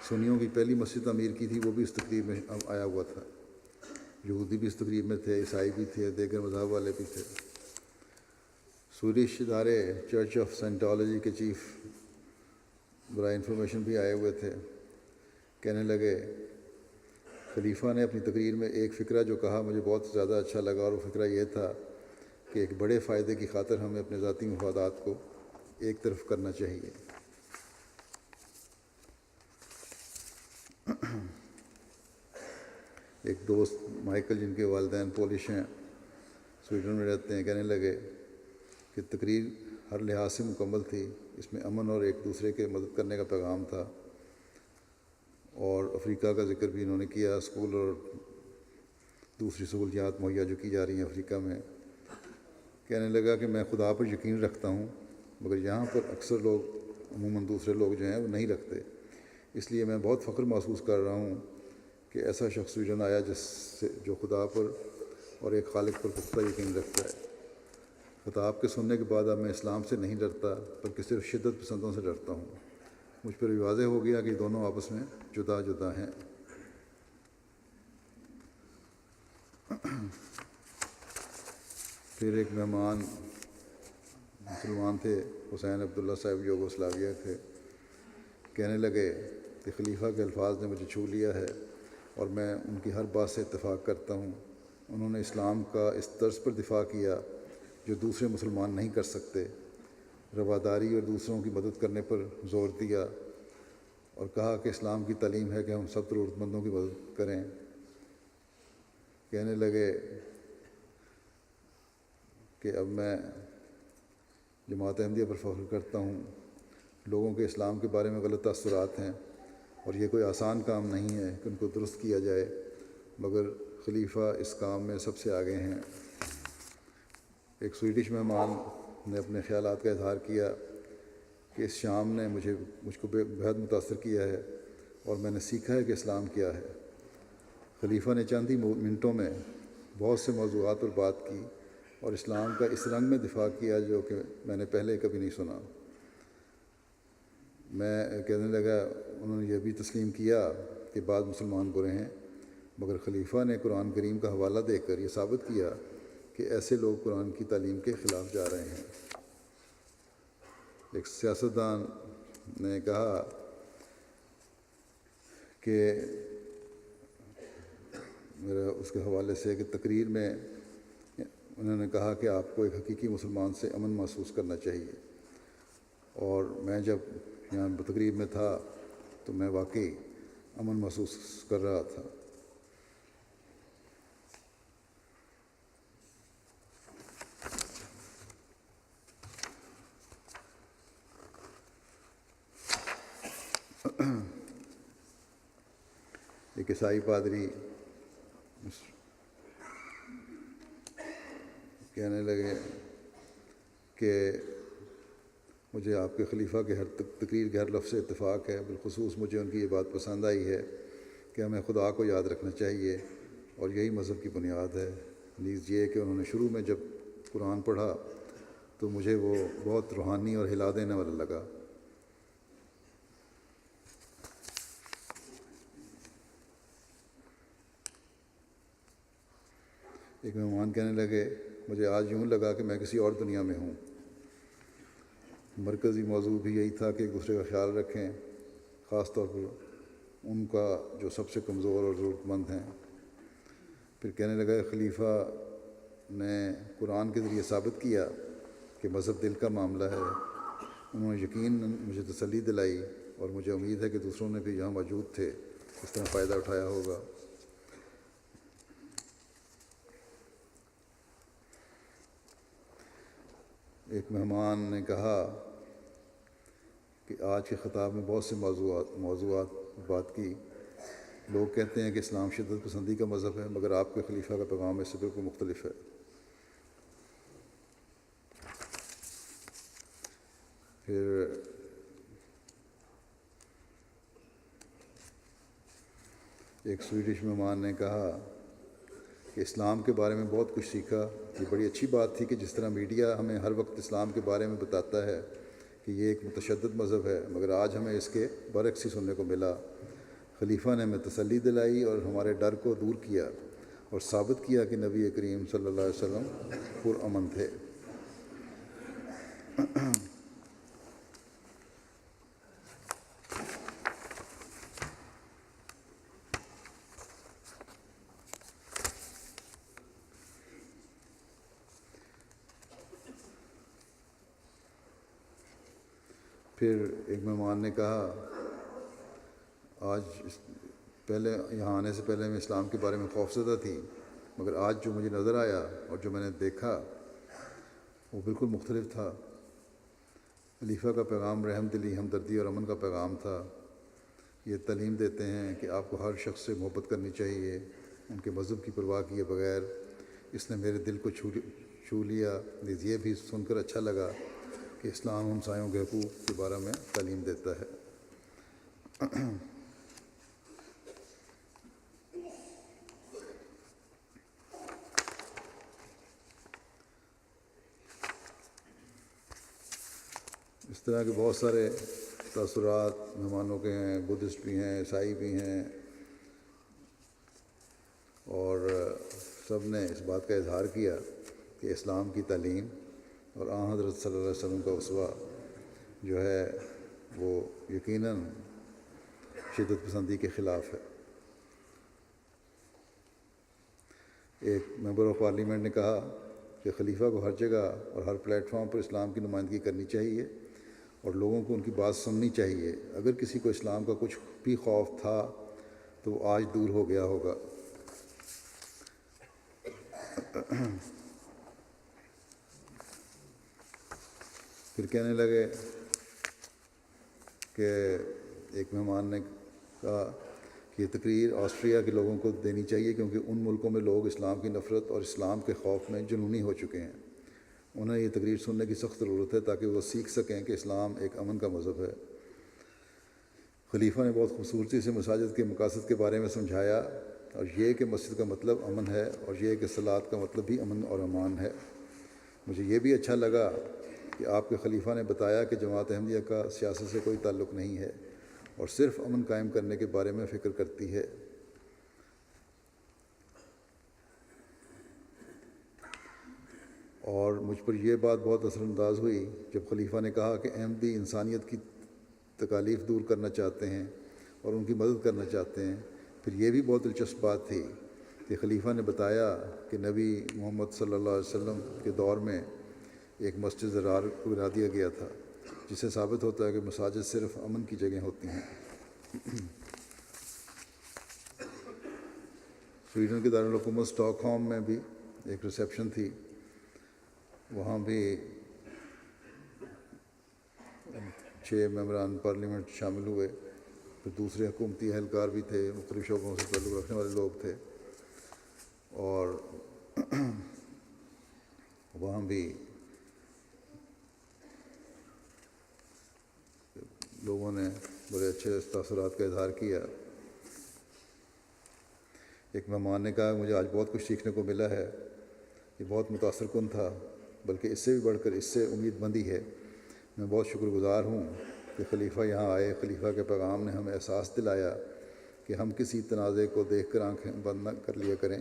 سنیوں کی پہلی مسجد تعمیر کی تھی، وہ بھی اس تقریب میں آیا ہوا تھا۔ یہودی بھی اس تقریب میں تھے، عیسائی بھی تھے، دیگر مذہب والے بھی تھے۔ سویڈش ادارے چرچ آف سائنٹالوجی کے چیف برائے انفارمیشن بھی آئے ہوئے تھے۔ کہنے لگے خلیفہ نے اپنی تقریر میں ایک فقرہ جو کہا مجھے بہت زیادہ اچھا لگا، اور وہ فقرہ یہ تھا کہ ایک بڑے فائدے کی خاطر ہمیں اپنے ذاتی مفادات کو ایک طرف کرنا چاہیے۔ ایک دوست مائیکل، جن کے والدین پولش ہیں، سویڈن میں رہتے ہیں، کہنے لگے کہ تقریر ہر لحاظ سے مکمل تھی، اس میں امن اور ایک دوسرے کے مدد کرنے کا پیغام تھا، اور افریقہ کا ذکر بھی انہوں نے کیا، اسکول اور دوسری سہولیات مہیا جو کی جا رہی ہیں افریقہ میں۔ کہنے لگا کہ میں خدا پر یقین رکھتا ہوں، مگر یہاں پر اکثر لوگ، عموماً دوسرے لوگ جو ہیں وہ نہیں رکھتے، اس لیے میں بہت فخر محسوس کر رہا ہوں کہ ایسا شخص سویڈن آیا جو خدا پر اور ایک خالق پر پختہ یقین رکھتا ہے۔ خطاب کے سننے کے بعد اب میں اسلام سے نہیں ڈرتا، بلکہ صرف شدت پسندوں سے ڈرتا ہوں۔ مجھ پر واضح ہو گیا کہ دونوں آپس میں جدا جدا ہیں۔ پھر ایک مہمان مسلمان تھے، حسین عبداللہ صاحب یوگوسلاویہ تھے، کہنے لگے کہ خلیفہ کے الفاظ نے مجھے چھو لیا ہے اور میں ان کی ہر بات سے اتفاق کرتا ہوں۔ انہوں نے اسلام کا اس طرز پر دفاع کیا جو دوسرے مسلمان نہیں کر سکتے، رواداری اور دوسروں کی مدد کرنے پر زور دیا، اور کہا کہ اسلام کی تعلیم ہے کہ ہم سب ضرورت مندوں کی مدد کریں۔ کہنے لگے کہ اب میں جماعت احمدیہ پر فخر کرتا ہوں، لوگوں کے اسلام کے بارے میں غلط تاثرات ہیں اور یہ کوئی آسان کام نہیں ہے کہ ان کو درست کیا جائے، مگر خلیفہ اس کام میں سب سے آگے ہیں۔ ایک سویڈش مہمان نے اپنے خیالات کا اظہار کیا کہ اس شام نے مجھ کو بہت متاثر کیا ہے اور میں نے سیکھا ہے کہ اسلام کیا ہے۔ خلیفہ نے چند ہی منٹوں میں بہت سے موضوعات پر بات کی اور اسلام کا اس رنگ میں دفاع کیا جو کہ میں نے پہلے کبھی نہیں سنا۔ میں کہنے لگا انہوں نے یہ بھی تسلیم کیا کہ بعض مسلمان برے ہیں، مگر خلیفہ نے قرآن کریم کا حوالہ دے کر یہ ثابت کیا کہ ایسے لوگ قرآن کی تعلیم کے خلاف جا رہے ہیں۔ ایک سیاستدان نے کہا کہ میرا اس کے حوالے سے کہ تقریر میں انہوں نے کہا کہ آپ کو ایک حقیقی مسلمان سے امن محسوس کرنا چاہیے، اور میں جب یہاں تقریب میں تھا تو میں واقعی امن محسوس کر رہا تھا۔ ایک عیسائی پادری کہنے لگے کہ مجھے آپ کے خلیفہ کے ہر تقریر کے ہر لفظ سے اتفاق ہے، بالخصوص مجھے ان کی یہ بات پسند آئی ہے کہ ہمیں خدا کو یاد رکھنا چاہیے اور یہی مذہب کی بنیاد ہے۔ نیز یہ کہ انہوں نے شروع میں جب قرآن پڑھا تو مجھے وہ بہت روحانی اور ہلا دینے والا لگا۔ ایک مہمان کہنے لگے مجھے آج یوں لگا کہ میں کسی اور دنیا میں ہوں۔ مرکزی موضوع بھی یہی تھا کہ ایک دوسرے کا خیال رکھیں، خاص طور پر ان کا جو سب سے کمزور اور ضرورت مند ہیں۔ پھر کہنے لگا خلیفہ نے قرآن کے ذریعے ثابت کیا کہ مذہب دل کا معاملہ ہے۔ انہوں نے یقیناً مجھے تسلی دلائی اور مجھے امید ہے کہ دوسروں نے بھی یہاں موجود تھے اس طرح فائدہ اٹھایا ہوگا۔ ایک مہمان نے کہا کہ آج کے خطاب میں بہت سے موضوعات بات کی۔ لوگ کہتے ہیں کہ اسلام شدت پسندی کا مذہب ہے، مگر آپ کے خلیفہ کا پیغام اس سے بالکل مختلف ہے۔ پھر ایک سویڈش مہمان نے کہا کہ اسلام کے بارے میں بہت کچھ سیکھا۔ یہ بڑی اچھی بات تھی کہ جس طرح میڈیا ہمیں ہر وقت اسلام کے بارے میں بتاتا ہے کہ یہ ایک متشدد مذہب ہے، مگر آج ہمیں اس کے برعکس ہی سننے کو ملا۔ خلیفہ نے ہمیں تسلی دلائی اور ہمارے ڈر کو دور کیا اور ثابت کیا کہ نبی کریم صلی اللہ علیہ وسلم پرامن تھے۔ پھر ایک مہمان نے کہا پہلے یہاں آنے سے پہلے میں اسلام کے بارے میں خوفزدہ تھی، مگر آج جو مجھے نظر آیا اور جو میں نے دیکھا وہ بالکل مختلف تھا۔ خلیفہ کا پیغام رحم دلی، ہمدردی اور امن کا پیغام تھا۔ یہ تعلیم دیتے ہیں کہ آپ کو ہر شخص سے محبت کرنی چاہیے ان کے مذہب کی پرواہ کیے بغیر۔ اس نے میرے دل کو چھو لیا۔ نیز یہ بھی سن کر اچھا لگا کہ اسلام ہمسایوں کے حقوق کے بارے میں تعلیم دیتا ہے۔ اس طرح کے بہت سارے تاثرات مہمانوں کے ہیں، بدھسٹ بھی ہیں، عیسائی بھی ہیں، اور سب نے اس بات کا اظہار کیا کہ اسلام کی تعلیم اور آن حضرت صلی اللہ علیہ وسلم کا اسوہ جو ہے وہ یقیناً شدت پسندی کے خلاف ہے۔ ایک ممبر آف پارلیمنٹ نے کہا کہ خلیفہ کو ہر جگہ اور ہر پلیٹ فارم پر اسلام کی نمائندگی کرنی چاہیے اور لوگوں کو ان کی بات سننی چاہیے۔ اگر کسی کو اسلام کا کچھ بھی خوف تھا تو وہ آج دور ہو گیا ہوگا۔ پھر کہنے لگے کہ ایک مہمان نے کہا کہ یہ تقریر آسٹریا کے لوگوں کو دینی چاہیے کیونکہ ان ملکوں میں لوگ اسلام کی نفرت اور اسلام کے خوف میں جنونی ہو چکے ہیں۔ انہیں یہ تقریر سننے کی سخت ضرورت ہے تاکہ وہ سیکھ سکیں کہ اسلام ایک امن کا مذہب ہے۔ خلیفہ نے بہت خوبصورتی سے مساجد کے مقاصد کے بارے میں سمجھایا، اور یہ کہ مسجد کا مطلب امن ہے، اور یہ کہ صلاۃ کا مطلب بھی امن اور امان ہے۔ مجھے یہ بھی اچھا لگا کہ آپ کے خلیفہ نے بتایا کہ جماعت احمدیہ کا سیاست سے کوئی تعلق نہیں ہے اور صرف امن قائم کرنے کے بارے میں فکر کرتی ہے۔ اور مجھ پر یہ بات بہت اثر انداز ہوئی جب خلیفہ نے کہا کہ احمدی انسانیت کی تکالیف دور کرنا چاہتے ہیں اور ان کی مدد کرنا چاہتے ہیں۔ پھر یہ بھی بہت دلچسپ بات تھی کہ خلیفہ نے بتایا کہ نبی محمد صلی اللہ علیہ وسلم کے دور میں ایک مسجد زرار کو بنا دیا گیا تھا، جس سے ثابت ہوتا ہے کہ مساجد صرف امن کی جگہیں ہوتی ہیں۔ سویڈن کے دارالحکومت اسٹاک ہوم میں بھی ایک ریسیپشن تھی، وہاں بھی 6 ممبران پارلیمنٹ شامل ہوئے، پھر دوسرے حکومتی اہلکار بھی تھے، مختلف شعبوں سے تعلق رکھنے والے لوگ تھے، اور وہاں بھی لوگوں نے بڑے اچھے تاثرات کا اظہار کیا۔ ایک مہمان نے کہا مجھے آج بہت کچھ سیکھنے کو ملا ہے، یہ بہت متاثر کن تھا، بلکہ اس سے بھی بڑھ کر اس سے امید مندی ہے۔ میں بہت شکر گزار ہوں کہ خلیفہ یہاں آئے۔ خلیفہ کے پیغام نے ہمیں احساس دلایا کہ ہم کسی تنازع کو دیکھ کر آنکھیں بند نہ کر لیا کریں،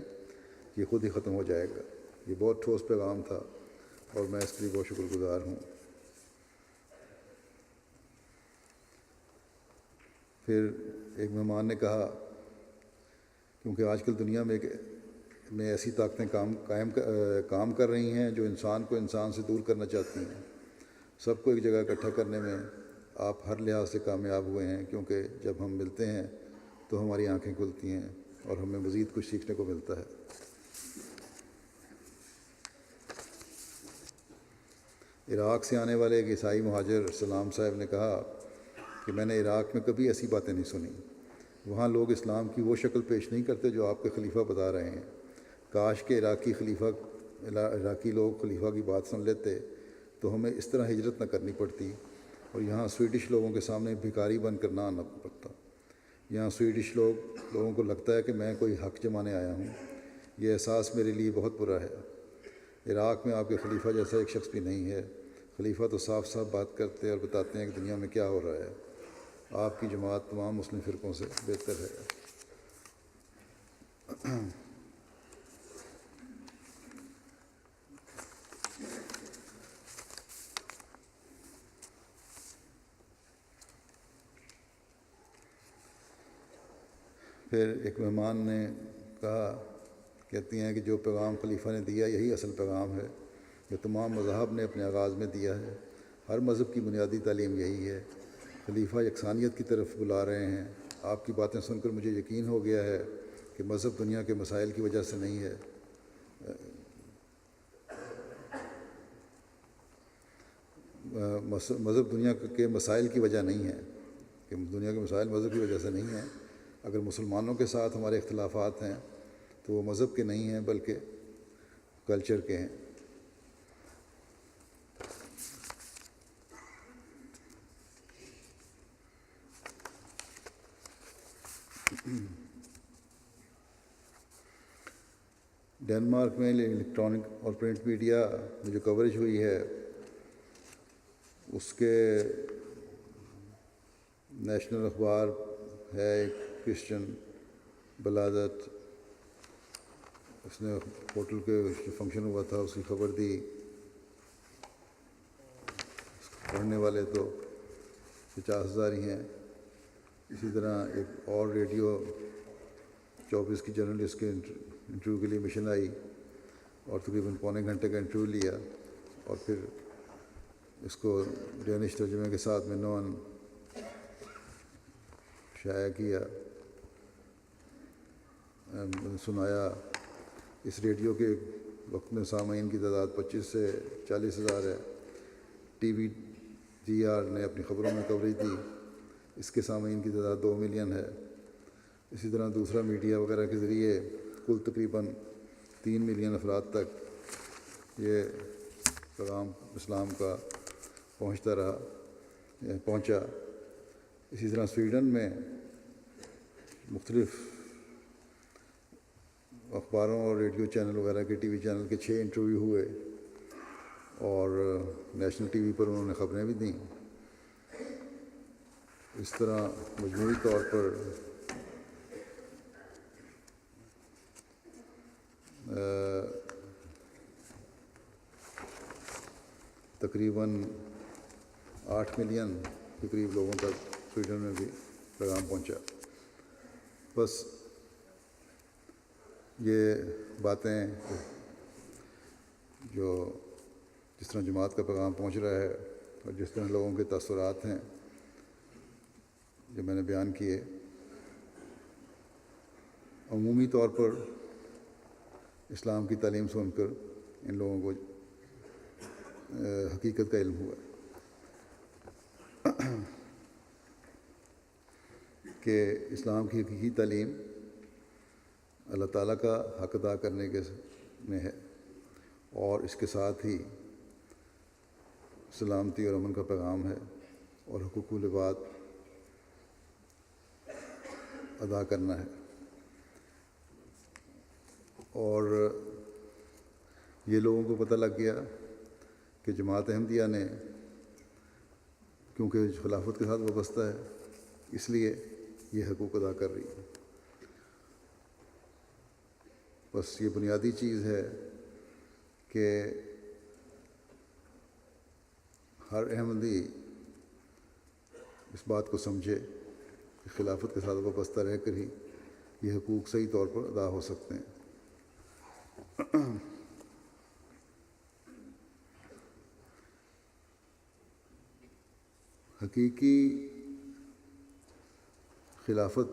یہ خود ہی ختم ہو جائے گا۔ یہ بہت ٹھوس پیغام تھا اور میں اس کے لیے بہت شکر گزار ہوں۔ پھر ایک مہمان نے کہا کیونکہ آج کل دنیا میں ایسی طاقتیں کام کر رہی ہیں جو انسان کو انسان سے دور کرنا چاہتی ہیں۔ سب کو ایک جگہ اکٹھا کرنے میں آپ ہر لحاظ سے کامیاب ہوئے ہیں، کیونکہ جب ہم ملتے ہیں تو ہماری آنکھیں کھلتی ہیں اور ہمیں مزید کچھ سیکھنے کو ملتا ہے۔ عراق سے آنے والے ایک عیسائی مہاجر سلام صاحب نے کہا کہ میں نے عراق میں کبھی ایسی باتیں نہیں سنی۔ وہاں لوگ اسلام کی وہ شکل پیش نہیں کرتے جو آپ کے خلیفہ بتا رہے ہیں۔ کاش کہ عراقی لوگ خلیفہ کی بات سن لیتے تو ہمیں اس طرح ہجرت نہ کرنی پڑتی اور یہاں سویڈش لوگوں کے سامنے بھکاری بن کر نہ آنا پڑتا۔ یہاں سویڈش لوگوں کو لگتا ہے کہ میں کوئی حق جمانے آیا ہوں۔ یہ احساس میرے لیے بہت برا ہے۔ عراق میں آپ کے خلیفہ جیسا ایک شخص بھی نہیں ہے۔ خلیفہ تو صاف صاف بات کرتے اور بتاتے ہیں کہ دنیا میں کیا ہو رہا ہے۔ آپ کی جماعت تمام مسلم فرقوں سے بہتر ہے۔ پھر ایک مہمان نے کہتی ہیں کہ جو پیغام خلیفہ نے دیا یہی اصل پیغام ہے جو تمام مذاہب نے اپنے آغاز میں دیا ہے۔ ہر مذہب کی بنیادی تعلیم یہی ہے۔ خلیفہ یکسانیت کی طرف بلا رہے ہیں۔ آپ کی باتیں سن کر مجھے یقین ہو گیا ہے کہ مذہب دنیا کے مسائل کی وجہ سے نہیں ہے، مذہب دنیا کے مسائل کی وجہ نہیں ہے، کہ دنیا کے مسائل مذہب کی وجہ سے نہیں ہیں۔ اگر مسلمانوں کے ساتھ ہمارے اختلافات ہیں تو وہ مذہب کے نہیں ہیں بلکہ کلچر کے ہیں۔ ڈنمارک میں الیکٹرانک اور پرنٹ میڈیا میں جو کوریج ہوئی ہے اس کے نیشنل اخبار ہے ایک کرسچن بلادت اس نے ہوٹل کے جو فنکشن ہوا تھا اس کی خبر دی. پڑھنے والے تو 50,000 ہی ہیں. اسی طرح ایک اور ریڈیو 24 کی جرنلسٹ کے انٹرویو کے لیے مشن آئی اور تقریباً پونے گھنٹے کا انٹرویو لیا اور پھر اس کو ڈینش ترجمے کے ساتھ منوان شائع کیا، سنایا. اس ریڈیو کے وقت میں سامعین کی تعداد 25 سے 40,000 ہے. ٹی وی جی آر نے اپنی خبروں میں کوریج دی، اس کے سامعین کی تعداد 2 ملین ہے. اسی طرح دوسرا میڈیا وغیرہ کے ذریعے کل تقریباً 3 ملین افراد تک یہ پیغام اسلام کا پہنچا. اسی طرح سویڈن میں مختلف اخباروں اور ریڈیو چینل وغیرہ کے ٹی وی چینل کے 6 انٹرویو ہوئے اور نیشنل ٹی وی پر انہوں نے خبریں بھی دیں. اس طرح مجموعی طور پر تقریباً 8 ملین کے قریب لوگوں تک سویڈن میں بھی پیغام پہنچا. بس یہ باتیں جو جس طرح جماعت کا پیغام پہنچ رہا ہے اور جس طرح لوگوں کے تاثرات ہیں جو میں نے بیان کیے، عمومی طور پر اسلام کی تعلیم سن کر ان لوگوں کو حقیقت کا علم ہوا کہ اسلام کی حقیقی تعلیم اللہ تعالیٰ کا حق ادا کرنے کے میں ہے اور اس کے ساتھ ہی سلامتی اور امن کا پیغام ہے اور حقوق العباد ادا کرنا ہے. اور یہ لوگوں کو پتہ لگ گیا کہ جماعت احمدیہ نے کیونکہ خلافت کے ساتھ وابستہ ہے اس لیے یہ حقوق ادا کر رہی ہے. بس یہ بنیادی چیز ہے کہ ہر احمدی اس بات کو سمجھے کہ خلافت کے ساتھ وابستہ رہ کر ہی یہ حقوق صحیح طور پر ادا ہو سکتے ہیں. حقیقی خلافت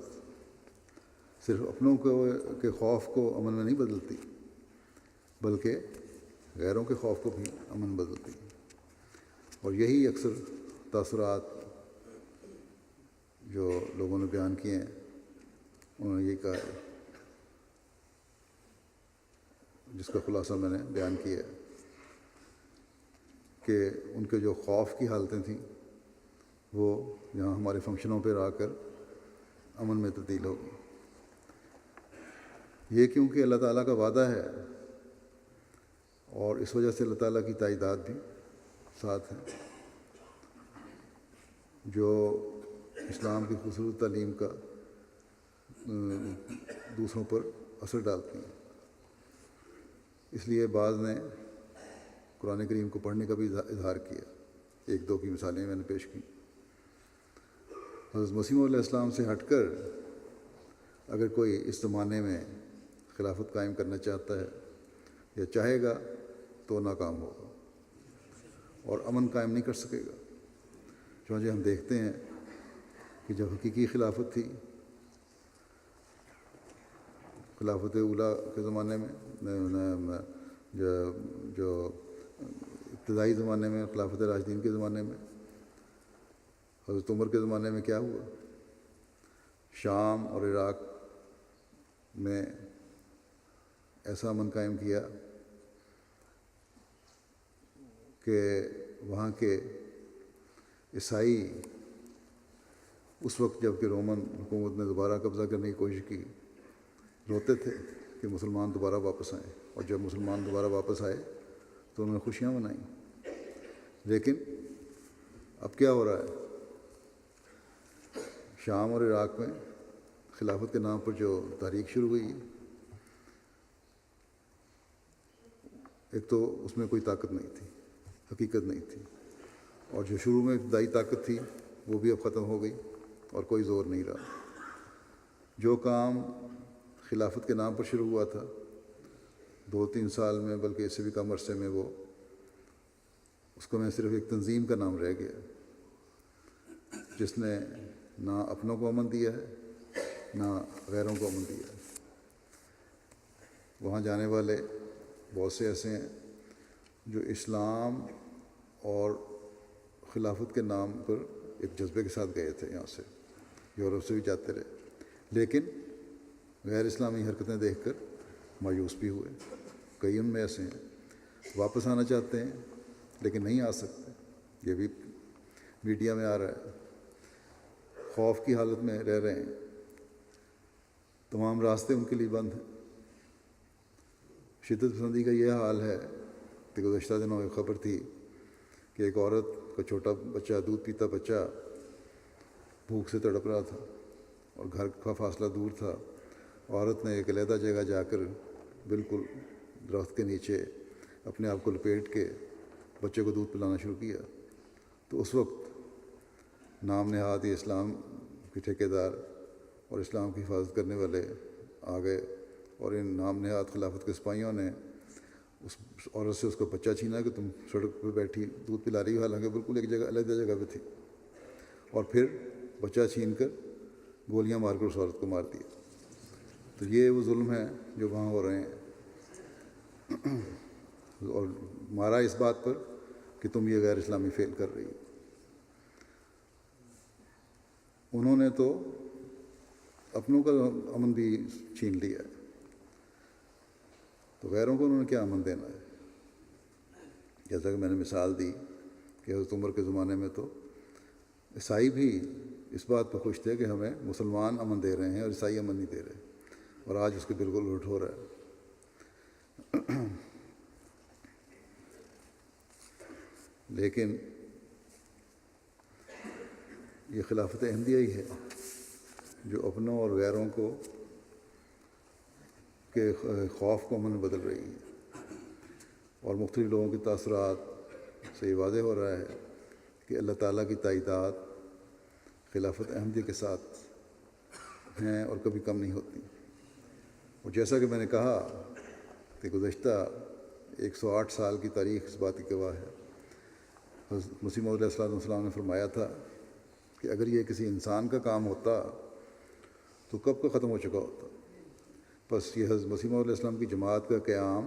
صرف اپنوں کے خوف کو امن میں نہیں بدلتی بلکہ غیروں کے خوف کو بھی امن بدلتی ہے. اور یہی اکثر تاثرات جو لوگوں نے بیان کیے ہیں انہوں نے یہ کہا ہے جس کا خلاصہ میں نے بیان کیا ہے کہ ان کے جو خوف کی حالتیں تھیں وہ یہاں ہمارے فنکشنوں پہ آ کر امن میں تبدیل ہوگی. یہ کیونکہ اللہ تعالیٰ کا وعدہ ہے اور اس وجہ سے اللہ تعالیٰ کی تائیدات بھی ساتھ ہیں جو اسلام کی خصوصی تعلیم کا دوسروں پر اثر ڈالتی ہیں. اس لیے بعض نے قرآن کریم کو پڑھنے کا بھی اظہار کیا. 1-2 کی مثالیں میں نے پیش کی. حضرت مسیح علیہ السلام سے ہٹ کر اگر کوئی اس زمانے میں خلافت قائم کرنا چاہتا ہے یا چاہے گا تو ناکام ہوگا اور امن قائم نہیں کر سکے گا. چونکہ ہم دیکھتے ہیں کہ جب حقیقی خلافت تھی خلافت اولیٰ کے زمانے میں جو ابتدائی زمانے میں خلافت راشدین کے زمانے میں حضرت عمر کے زمانے میں کیا ہوا؟ شام اور عراق میں ایسا امن قائم کیا کہ وہاں کے عیسائی اس وقت جب کہ رومن حکومت نے دوبارہ قبضہ کرنے کی کوشش کی روتے تھے کہ مسلمان دوبارہ واپس آئیں، اور جب مسلمان دوبارہ واپس آئے تو انہوں نے خوشیاں منائیں. لیکن اب کیا ہو رہا ہے؟ شام اور عراق میں خلافت کے نام پر جو تحریک شروع ہوئی ایک تو اس میں کوئی طاقت نہیں تھی، حقیقت نہیں تھی، اور جو شروع میں ابتدائی طاقت تھی وہ بھی اب ختم ہو گئی اور کوئی زور نہیں رہا۔ جو کام خلافت کے نام پر شروع ہوا تھا 2-3 سال میں، بلکہ اس سے بھی کم عرصے میں، وہ اس کو میں صرف ایک تنظیم کا نام رہ گیا، جس نے نہ اپنوں کو امن دیا ہے نہ غیروں کو امن دیا ہے۔ وہاں جانے والے بہت سے ایسے ہیں جو اسلام اور خلافت کے نام پر ایک جذبے کے ساتھ گئے تھے، یہاں سے یورپ سے بھی جاتے رہے، لیکن غیر اسلامی حرکتیں دیکھ کر مایوس بھی ہوئے۔ کئی ان میں ایسے ہیں واپس آنا چاہتے ہیں لیکن نہیں آ سکتے، یہ بھی میڈیا میں آ رہا ہے، خوف کی حالت میں رہ رہے ہیں، تمام راستے ان کے لیے بند ہیں۔ شدت پسندی کا یہ حال ہے کہ گزشتہ دنوں ایک خبر تھی کہ ایک عورت کا چھوٹا بچہ، دودھ پیتا بچہ، بھوک سے تڑپ رہا تھا اور گھر کا فاصلہ دور تھا۔ عورت نے ایک علیحدہ جگہ جا کر بالکل درخت کے نیچے اپنے آپ کو لپیٹ کے بچے کو دودھ پلانا شروع کیا۔ تو اس وقت نام نہاد یہ اسلام کے ٹھیکیدار اور اسلام کی حفاظت کرنے والے آ گئے، اور ان نام نہاد خلافت کے سپاہیوں نے اس عورت سے اس کا بچہ چھینا کہ تم سڑک پہ بیٹھی دودھ پلا رہی ہو، حالانکہ بالکل ایک جگہ علیحدہ جگہ پہ تھی، اور پھر بچہ چھین کر گولیاں مار کر اس عورت کو مار دیا۔ تو یہ وہ ظلم ہے جو وہاں ہو رہے ہیں، اور مارا اس بات پر کہ تم یہ غیر اسلامی فعل کر رہی ہو۔ انہوں نے تو اپنوں کا امن بھی چھین لیا ہے، تو غیروں کو انہوں نے کیا امن دینا ہے؟ جیسا کہ میں نے مثال دی کہ حضرت عمر کے زمانے میں تو عیسائی بھی اس بات پر خوش تھے کہ ہمیں مسلمان امن دے رہے ہیں اور عیسائی امن نہیں دے رہے، اور آج اس کے بالکل الٹ ہو رہا ہے۔ لیکن یہ خلافت احمدیہ ہی ہے جو اپنوں اور غیروں کو کے خوف کو امن میں بدل رہی ہے، اور مختلف لوگوں کے تاثرات سے یہ واضح ہو رہا ہے کہ اللہ تعالیٰ کی تائیدات خلافت احمدیہ کے ساتھ ہیں اور کبھی کم نہیں ہوتی۔ اور جیسا کہ میں نے کہا کہ گزشتہ 108 سال کی تاریخ اس بات کی گواہ ہے۔ حضرت مسیح موعود علیہ السلام نے فرمایا تھا کہ اگر یہ کسی انسان کا کام ہوتا تو کب کا ختم ہو چکا ہوتا، بس یہ حضرت مسیح موعود علیہ السلام کی جماعت کا قیام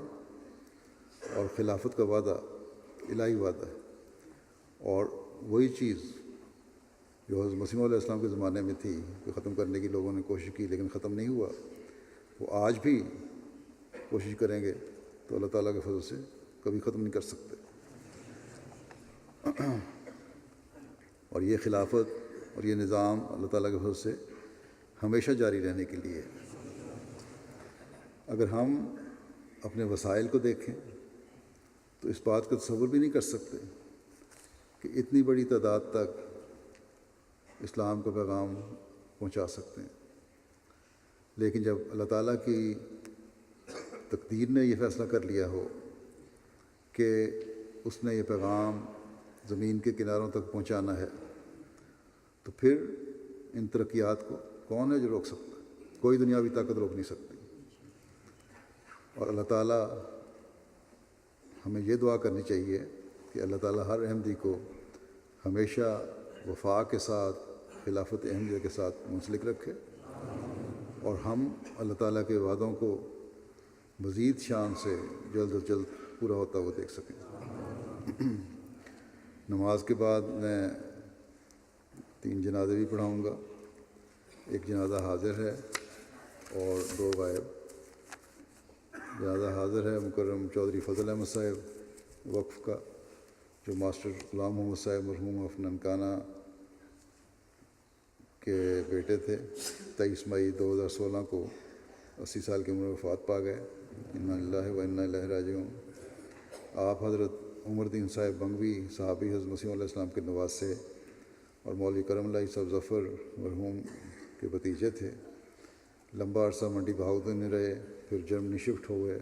اور خلافت کا وعدہ الہی وعدہ ہے، اور وہی چیز جو حضرت مسیح موعود علیہ السلام کے زمانے میں تھی کہ ختم کرنے کی لوگوں نے کوشش کی لیکن ختم نہیں ہوا، وہ آج بھی کوشش کریں گے تو اللہ تعالیٰ کے فضل سے کبھی ختم نہیں کر سکتے۔ اور یہ خلافت اور یہ نظام اللہ تعالیٰ کے فضل سے ہمیشہ جاری رہنے کے لیے۔ اگر ہم اپنے وسائل کو دیکھیں تو اس بات کا تصور بھی نہیں کر سکتے کہ اتنی بڑی تعداد تک اسلام کا پیغام پہنچا سکتے ہیں، لیکن جب اللہ تعالیٰ کی تقدیر نے یہ فیصلہ کر لیا ہو کہ اس نے یہ پیغام زمین کے کناروں تک پہنچانا ہے، تو پھر ان ترقیات کو کون ہے جو روک سکتا ہے؟ کوئی دنیاوی طاقت روک نہیں سکتی۔ اور اللہ تعالیٰ ہمیں یہ دعا کرنی چاہیے کہ اللہ تعالیٰ ہر احمدی کو ہمیشہ وفا کے ساتھ خلافت احمدیہ کے ساتھ منسلک رکھے، اور ہم اللہ تعالیٰ کے وعدوں کو مزید شان سے جلد از جلد پورا ہوتا ہوا دیکھ سکیں۔ نماز کے بعد میں 3 جنازے بھی پڑھاؤں گا، ایک جنازہ حاضر ہے اور 2 غائب۔ جنازہ حاضر ہے مکرم چودھری فضل احمد صاحب وقف کا، جو ماسٹر غلام محمد صاحب مرحوم آف ننکانہ کے بیٹے تھے۔ 23 مئی 2016 کو 80 سال کی عمر میں وفات پا گئے۔ انا للہ و انا الیہ راجعون۔ آپ حضرت عمر الدین صاحب بنگوی صحابی حضرت مسیح علیہ السلام کے نواسے اور مولوی کرم اللہ صاحب ظفر مرحوم کے بھتیجے تھے۔ لمبا عرصہ منڈی بہاؤدن میں رہے، پھر جرمنی شفٹ ہوئے،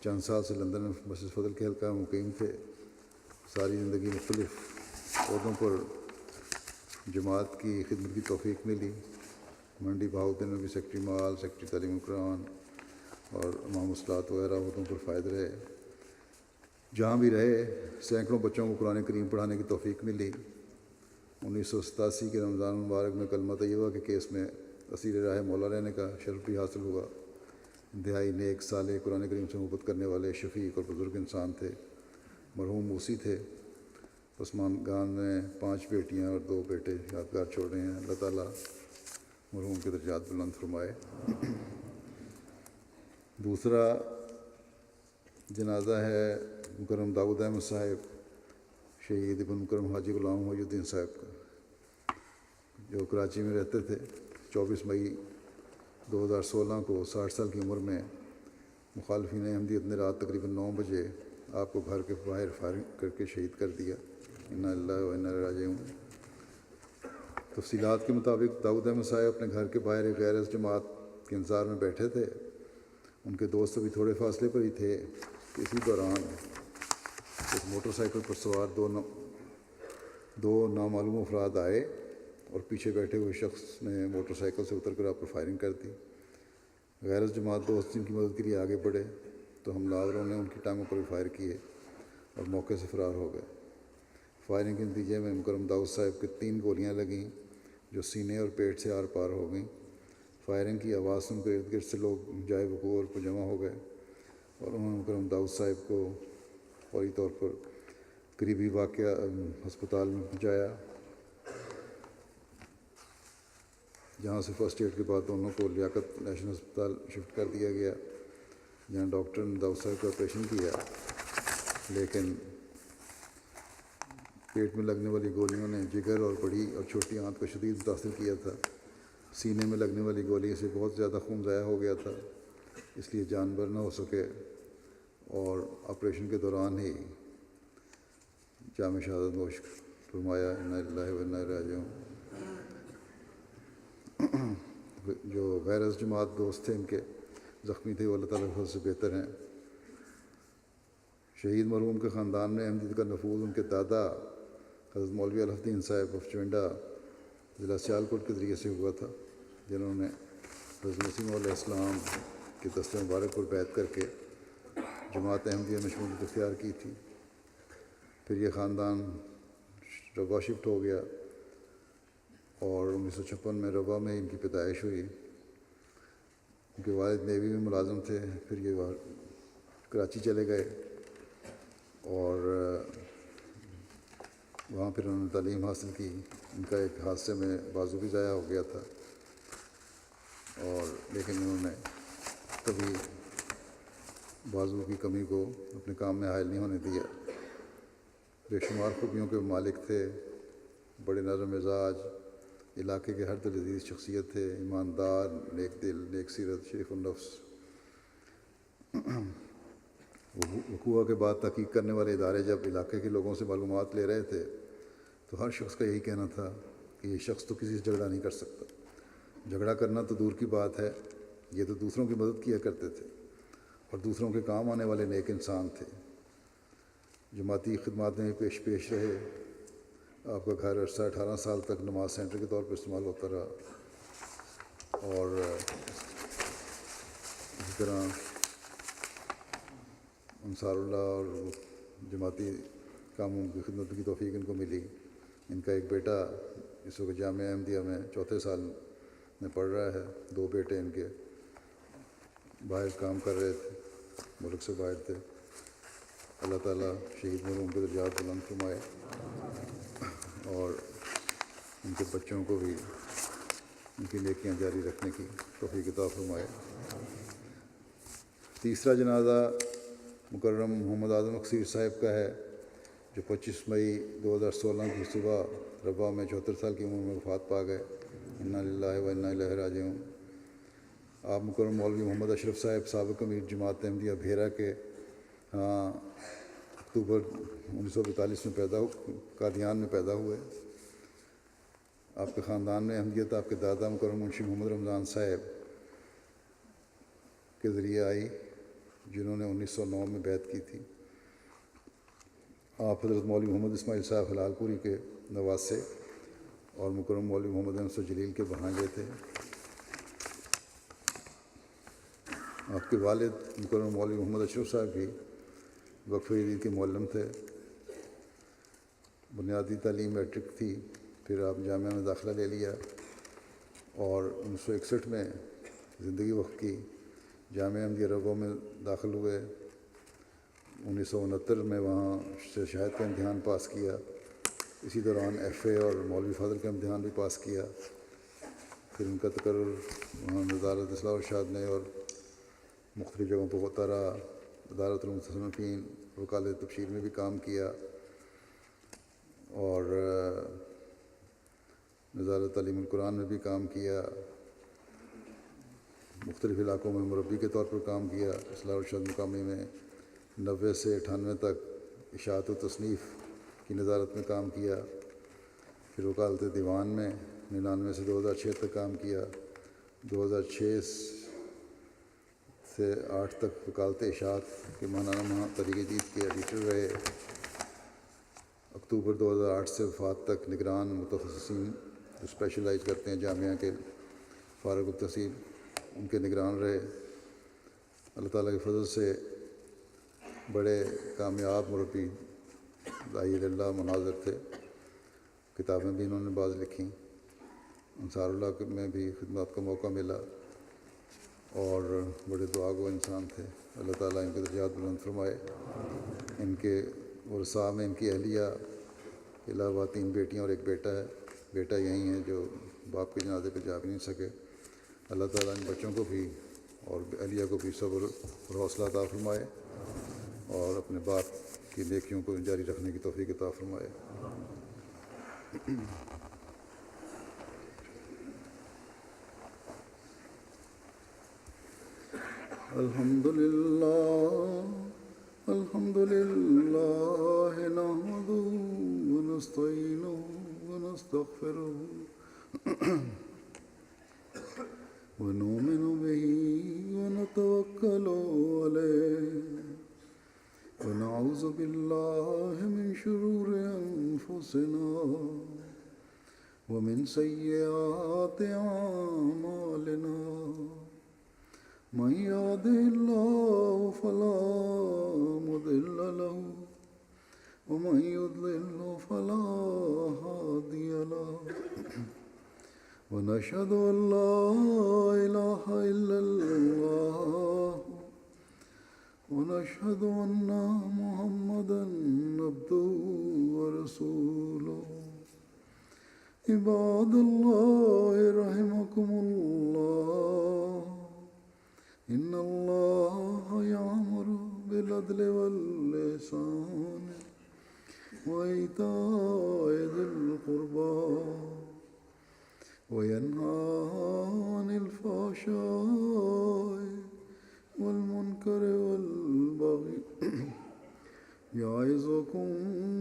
چند سال سے لندن میں مسجد فضل کے حلقہ میں مقیم تھے. ساری زندگی مختلف عہدوں پر جماعت کی خدمت کی توفیق ملی. منڈی بہاؤدین میں بھی سیکٹری مال، سیکٹری تعلیم قرآن اور امام اصلاحات وغیرہ عہدوں پر فائد رہے. جہاں بھی رہے سینکڑوں بچوں کو قرآن کریم پڑھانے کی توفیق ملی. 1987 کے رمضان مبارک میں کلمہ طیبہ کے کیس میں اسیر راہ مولا رہنے کا شرف بھی حاصل ہوا. انتہائی نیک صالح قرآن کریم سے محبت کرنے والے شفیق اور بزرگ انسان تھے. مرحوم موسی تھے. عثمان خان نے 5 بیٹیاں اور 2 بیٹے یادگار چھوڑے ہیں. اللہ تعالیٰ مرحوم کے درجات بلند فرمائے. دوسرا جنازہ ہے مکرم داؤد احمد صاحب شہید ابن مکرم حاجی غلام محی الدین صاحب کا، جو کراچی میں رہتے تھے. 24 مئی 2016 کو 60 سال کی عمر میں مخالفین احمدیت نے رات تقریباً 9 بجے آپ کو گھر کے باہر فائرنگ کر کے شہید کر دیا. انا للہ و انا الیہ راجعون. تفصیلات کے مطابق داؤد احمد صاحب اپنے گھر کے باہر ایک غیر جماعت کے انتظار میں بیٹھے تھے. ان کے دوست ابھی تھوڑے فاصلے پر ہی تھے کہ اسی دوران ایک موٹر سائیکل پر سوار دو نامعلوم افراد آئے اور پیچھے بیٹھے ہوئے شخص نے موٹر سائیکل سے اتر کر آپ پر فائرنگ کر دی. غیر جماعت دوست جن کی مدد کے لیے آگے بڑھے تو حملہ آوروں نے ان کی ٹانگوں پر بھی فائر کیے اور موقع سے فرار ہو گئے. فائرنگ کے نتیجے میں مکرم داؤد صاحب کے 3 گولیاں لگیں جو سینے اور پیٹ سے آر پار ہو گئیں. فائرنگ کی آواز سن کر ارد گرد سے لوگ جائے وقوع پر جمع ہو گئے اور انہوں نے مکرم داؤد صاحب کو فوری طور پر قریبی واقعہ ہسپتال میں پہنچایا، جہاں سے فرسٹ ایڈ کے بعد دونوں کو لیاقت نیشنل ہسپتال شفٹ کر دیا گیا، جہاں ڈاکٹر نے داؤد صاحب کا آپریشن کیا. لیکن پیٹ میں لگنے والی گولیوں نے جگر اور بڑی اور چھوٹی آنت کو شدید متاثر کیا تھا. سینے میں لگنے والی گولی سے بہت زیادہ خون ضائع ہو گیا تھا، اس لیے جان بر نہ ہو سکے اور آپریشن کے دوران ہی جامِ شہادت نوش فرمایا. انا للہ و انا الیہ راجعون. جو غیر جماعت دوست تھے ان کے زخمی تھے وہ اللہ تعالیٰ کے فضل سے بہتر ہیں. شہید مرحوم کے خاندان میں احمدیت کا نفوذ ان کے دادا حضرت مولوی الف الدین صاحب آف چونڈا ضلع سیالکوٹ کے ذریعے سے ہوا تھا، جنہوں نے حضرت مسیح علیہ السلام کے دست مبارک پر بیعت کر کے جماعت احمدیہ میں شمولیت اختیار کی تھی. پھر یہ خاندان ربوہ شفٹ ہو گیا اور 1956 میں ربوہ میں ان کی پیدائش ہوئی. ان کے والد نیوی میں ملازم تھے. پھر یہ کراچی چلے گئے اور وہاں پھر انہوں نے تعلیم حاصل کی. ان کا ایک حادثے میں بازو بھی ضائع ہو گیا تھا اور لیکن انہوں نے کبھی بازو کی کمی کو اپنے کام میں حائل نہیں ہونے دیا. بے شمار خوبیوں کے مالک تھے، بڑے نرم مزاج، علاقے کے ہر دل عزیز شخصیت تھے، ایماندار، نیک دل، نیک سیرت، شریف النفس. وقوع کے بعد تحقیق کرنے والے ادارے جب علاقے کے لوگوں سے معلومات لے رہے تھے تو ہر شخص کا یہی کہنا تھا کہ یہ شخص تو کسی سے جھگڑا نہیں کر سکتا. جھگڑا کرنا تو دور کی بات ہے، یہ تو دوسروں کی مدد کیا کرتے تھے اور دوسروں کے کام آنے والے نیک انسان تھے. جماعتی خدمات میں پیش رہے. آپ کا گھر عرصہ 18 سال تک نماز سینٹر کے طور پر استعمال ہوتا رہا اور اسی طرح انصار اللہ اور جماعتی کاموں کی خدمت کی توفیق ان کو ملی. ان کا ایک بیٹا اس وقت جامعہ احمدیہ میں 4تھے سال میں پڑھ رہا ہے. 2 بیٹے ان کے باہر کام کر رہے تھے، ملک سے باہر تھے. اللہ تعالیٰ شہید مرحوم کے درجات بلند فرمائے اور ان کے بچوں کو بھی ان کی نیکیاں جاری رکھنے کی توفیق عطا فرمائے. تیسرا جنازہ مکرم محمد اعظم اکثیر صاحب کا ہے، جو 25 مئی 2016 کی صبح ربوہ میں 74 سال کی عمر میں وفات پا گئے. انا للہ و انا الیہ راجعون. آپ مکرم مولوی محمد اشرف صاحب سابق امیر جماعت احمدیہ بھیرا کے ہاں اکتوبر 1942 میں قادیان میں پیدا ہوئے. آپ کے خاندان میں احمدیت آپ کے دادا مکرم منشی محمد رمضان صاحب کے ذریعے آئی جنہوں نے 1909 میں بیعت کی تھی۔ آپ حضرت مولوی محمد اسماعیل صاحب حلال پوری کے نواسے اور مکرم مولوی محمد انصر جلیل کے بھانجے تھے۔ آپ کے والد مکرم مولوی محمد اشرف صاحب بھی وقف جدید کے معلم تھے۔ بنیادی تعلیم میٹرک تھی، پھر آپ جامعہ میں داخلہ لے لیا اور 1961 میں زندگی وقف کی، جامعہ احمدیہ رغو میں داخل ہوئے۔ 1969 میں وہاں سے شہادت کا امتحان پاس کیا، اسی دوران FA اور مولوی فاضل کا امتحان بھی پاس کیا۔ پھر ان کا تقرر وہاں وزارت اصلاح و ارشاد نے اور مختلف جگہوں پر ہوتا رہا۔ ادارۃ المتصنفین وکالت تبشیر میں بھی کام کیا اور وزارت تعلیم القرآن میں بھی کام کیا۔ مختلف علاقوں میں مربی کے طور پر کام کیا۔ اصلاح و ارشاد مقامی میں 90 سے 98 تک اشاعت و تصنیف کی نظارت میں کام کیا۔ پھر وکالت دیوان میں 99 سے 2006 تک کام کیا۔ 2006 سے 8 تک وکالت اشاعت کے ماہنامہ تحریک جدید کے ایڈیٹر رہے۔ اکتوبر 2008 سے وفات تک نگران متخصصین جو اسپیشلائز کرتے ہیں جامعہ کے فارغ التحصیل، ان کے نگران رہے۔ اللہ تعالیٰ کے فضل سے بڑے کامیاب مربی داعی اللہ مناظر تھے۔ کتابیں بھی انہوں نے بعض لکھیں۔ انصار اللہ میں بھی خدمات کا موقع ملا اور بڑے دعا گو انسان تھے۔ اللہ تعالیٰ ان کے درجات بلند فرمائے۔ ان کے ورثاء میں ان کی اہلیہ کے علاوہ 3 بیٹیاں اور 1 بیٹا ہے۔ بیٹا یہی ہے جو باپ کے جنازے پہ جا بھی نہیں سکے۔ اللہ تعالیٰ ان بچوں کو بھی اور اہلیہ کو بھی صبر اور حوصلہ عطا فرمائے اور اپنے باپ کی نیکیوں کو جاری رکھنے کی توفیق عطا فرمائے۔ الحمد للہ نحمدہ ونستعینہ ونستغفرہ ونؤمن بہ ونتوکل علیہ ونعوذ باللہ من شرور انفسنا ومن سیئات اعمالنا من يهده الله فلا مضل له ومن يضلل فلا هادي له ونشهد أن لا إله إلا الله ونشهد أن محمدا عبده ورسوله عباد الله رحمكم الله إن الله يأمر بالعدل والإحسان وإيتاء ذي القربى وينهى عن الفحشاء والمنكر والبغي يعظكم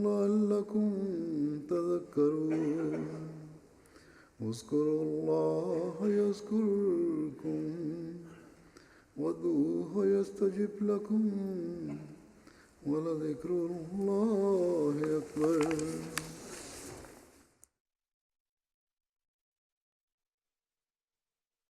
لعلكم تذكرون اذكروا الله يذكركم وادعوه يستجب لكم ولذكر الله أكبر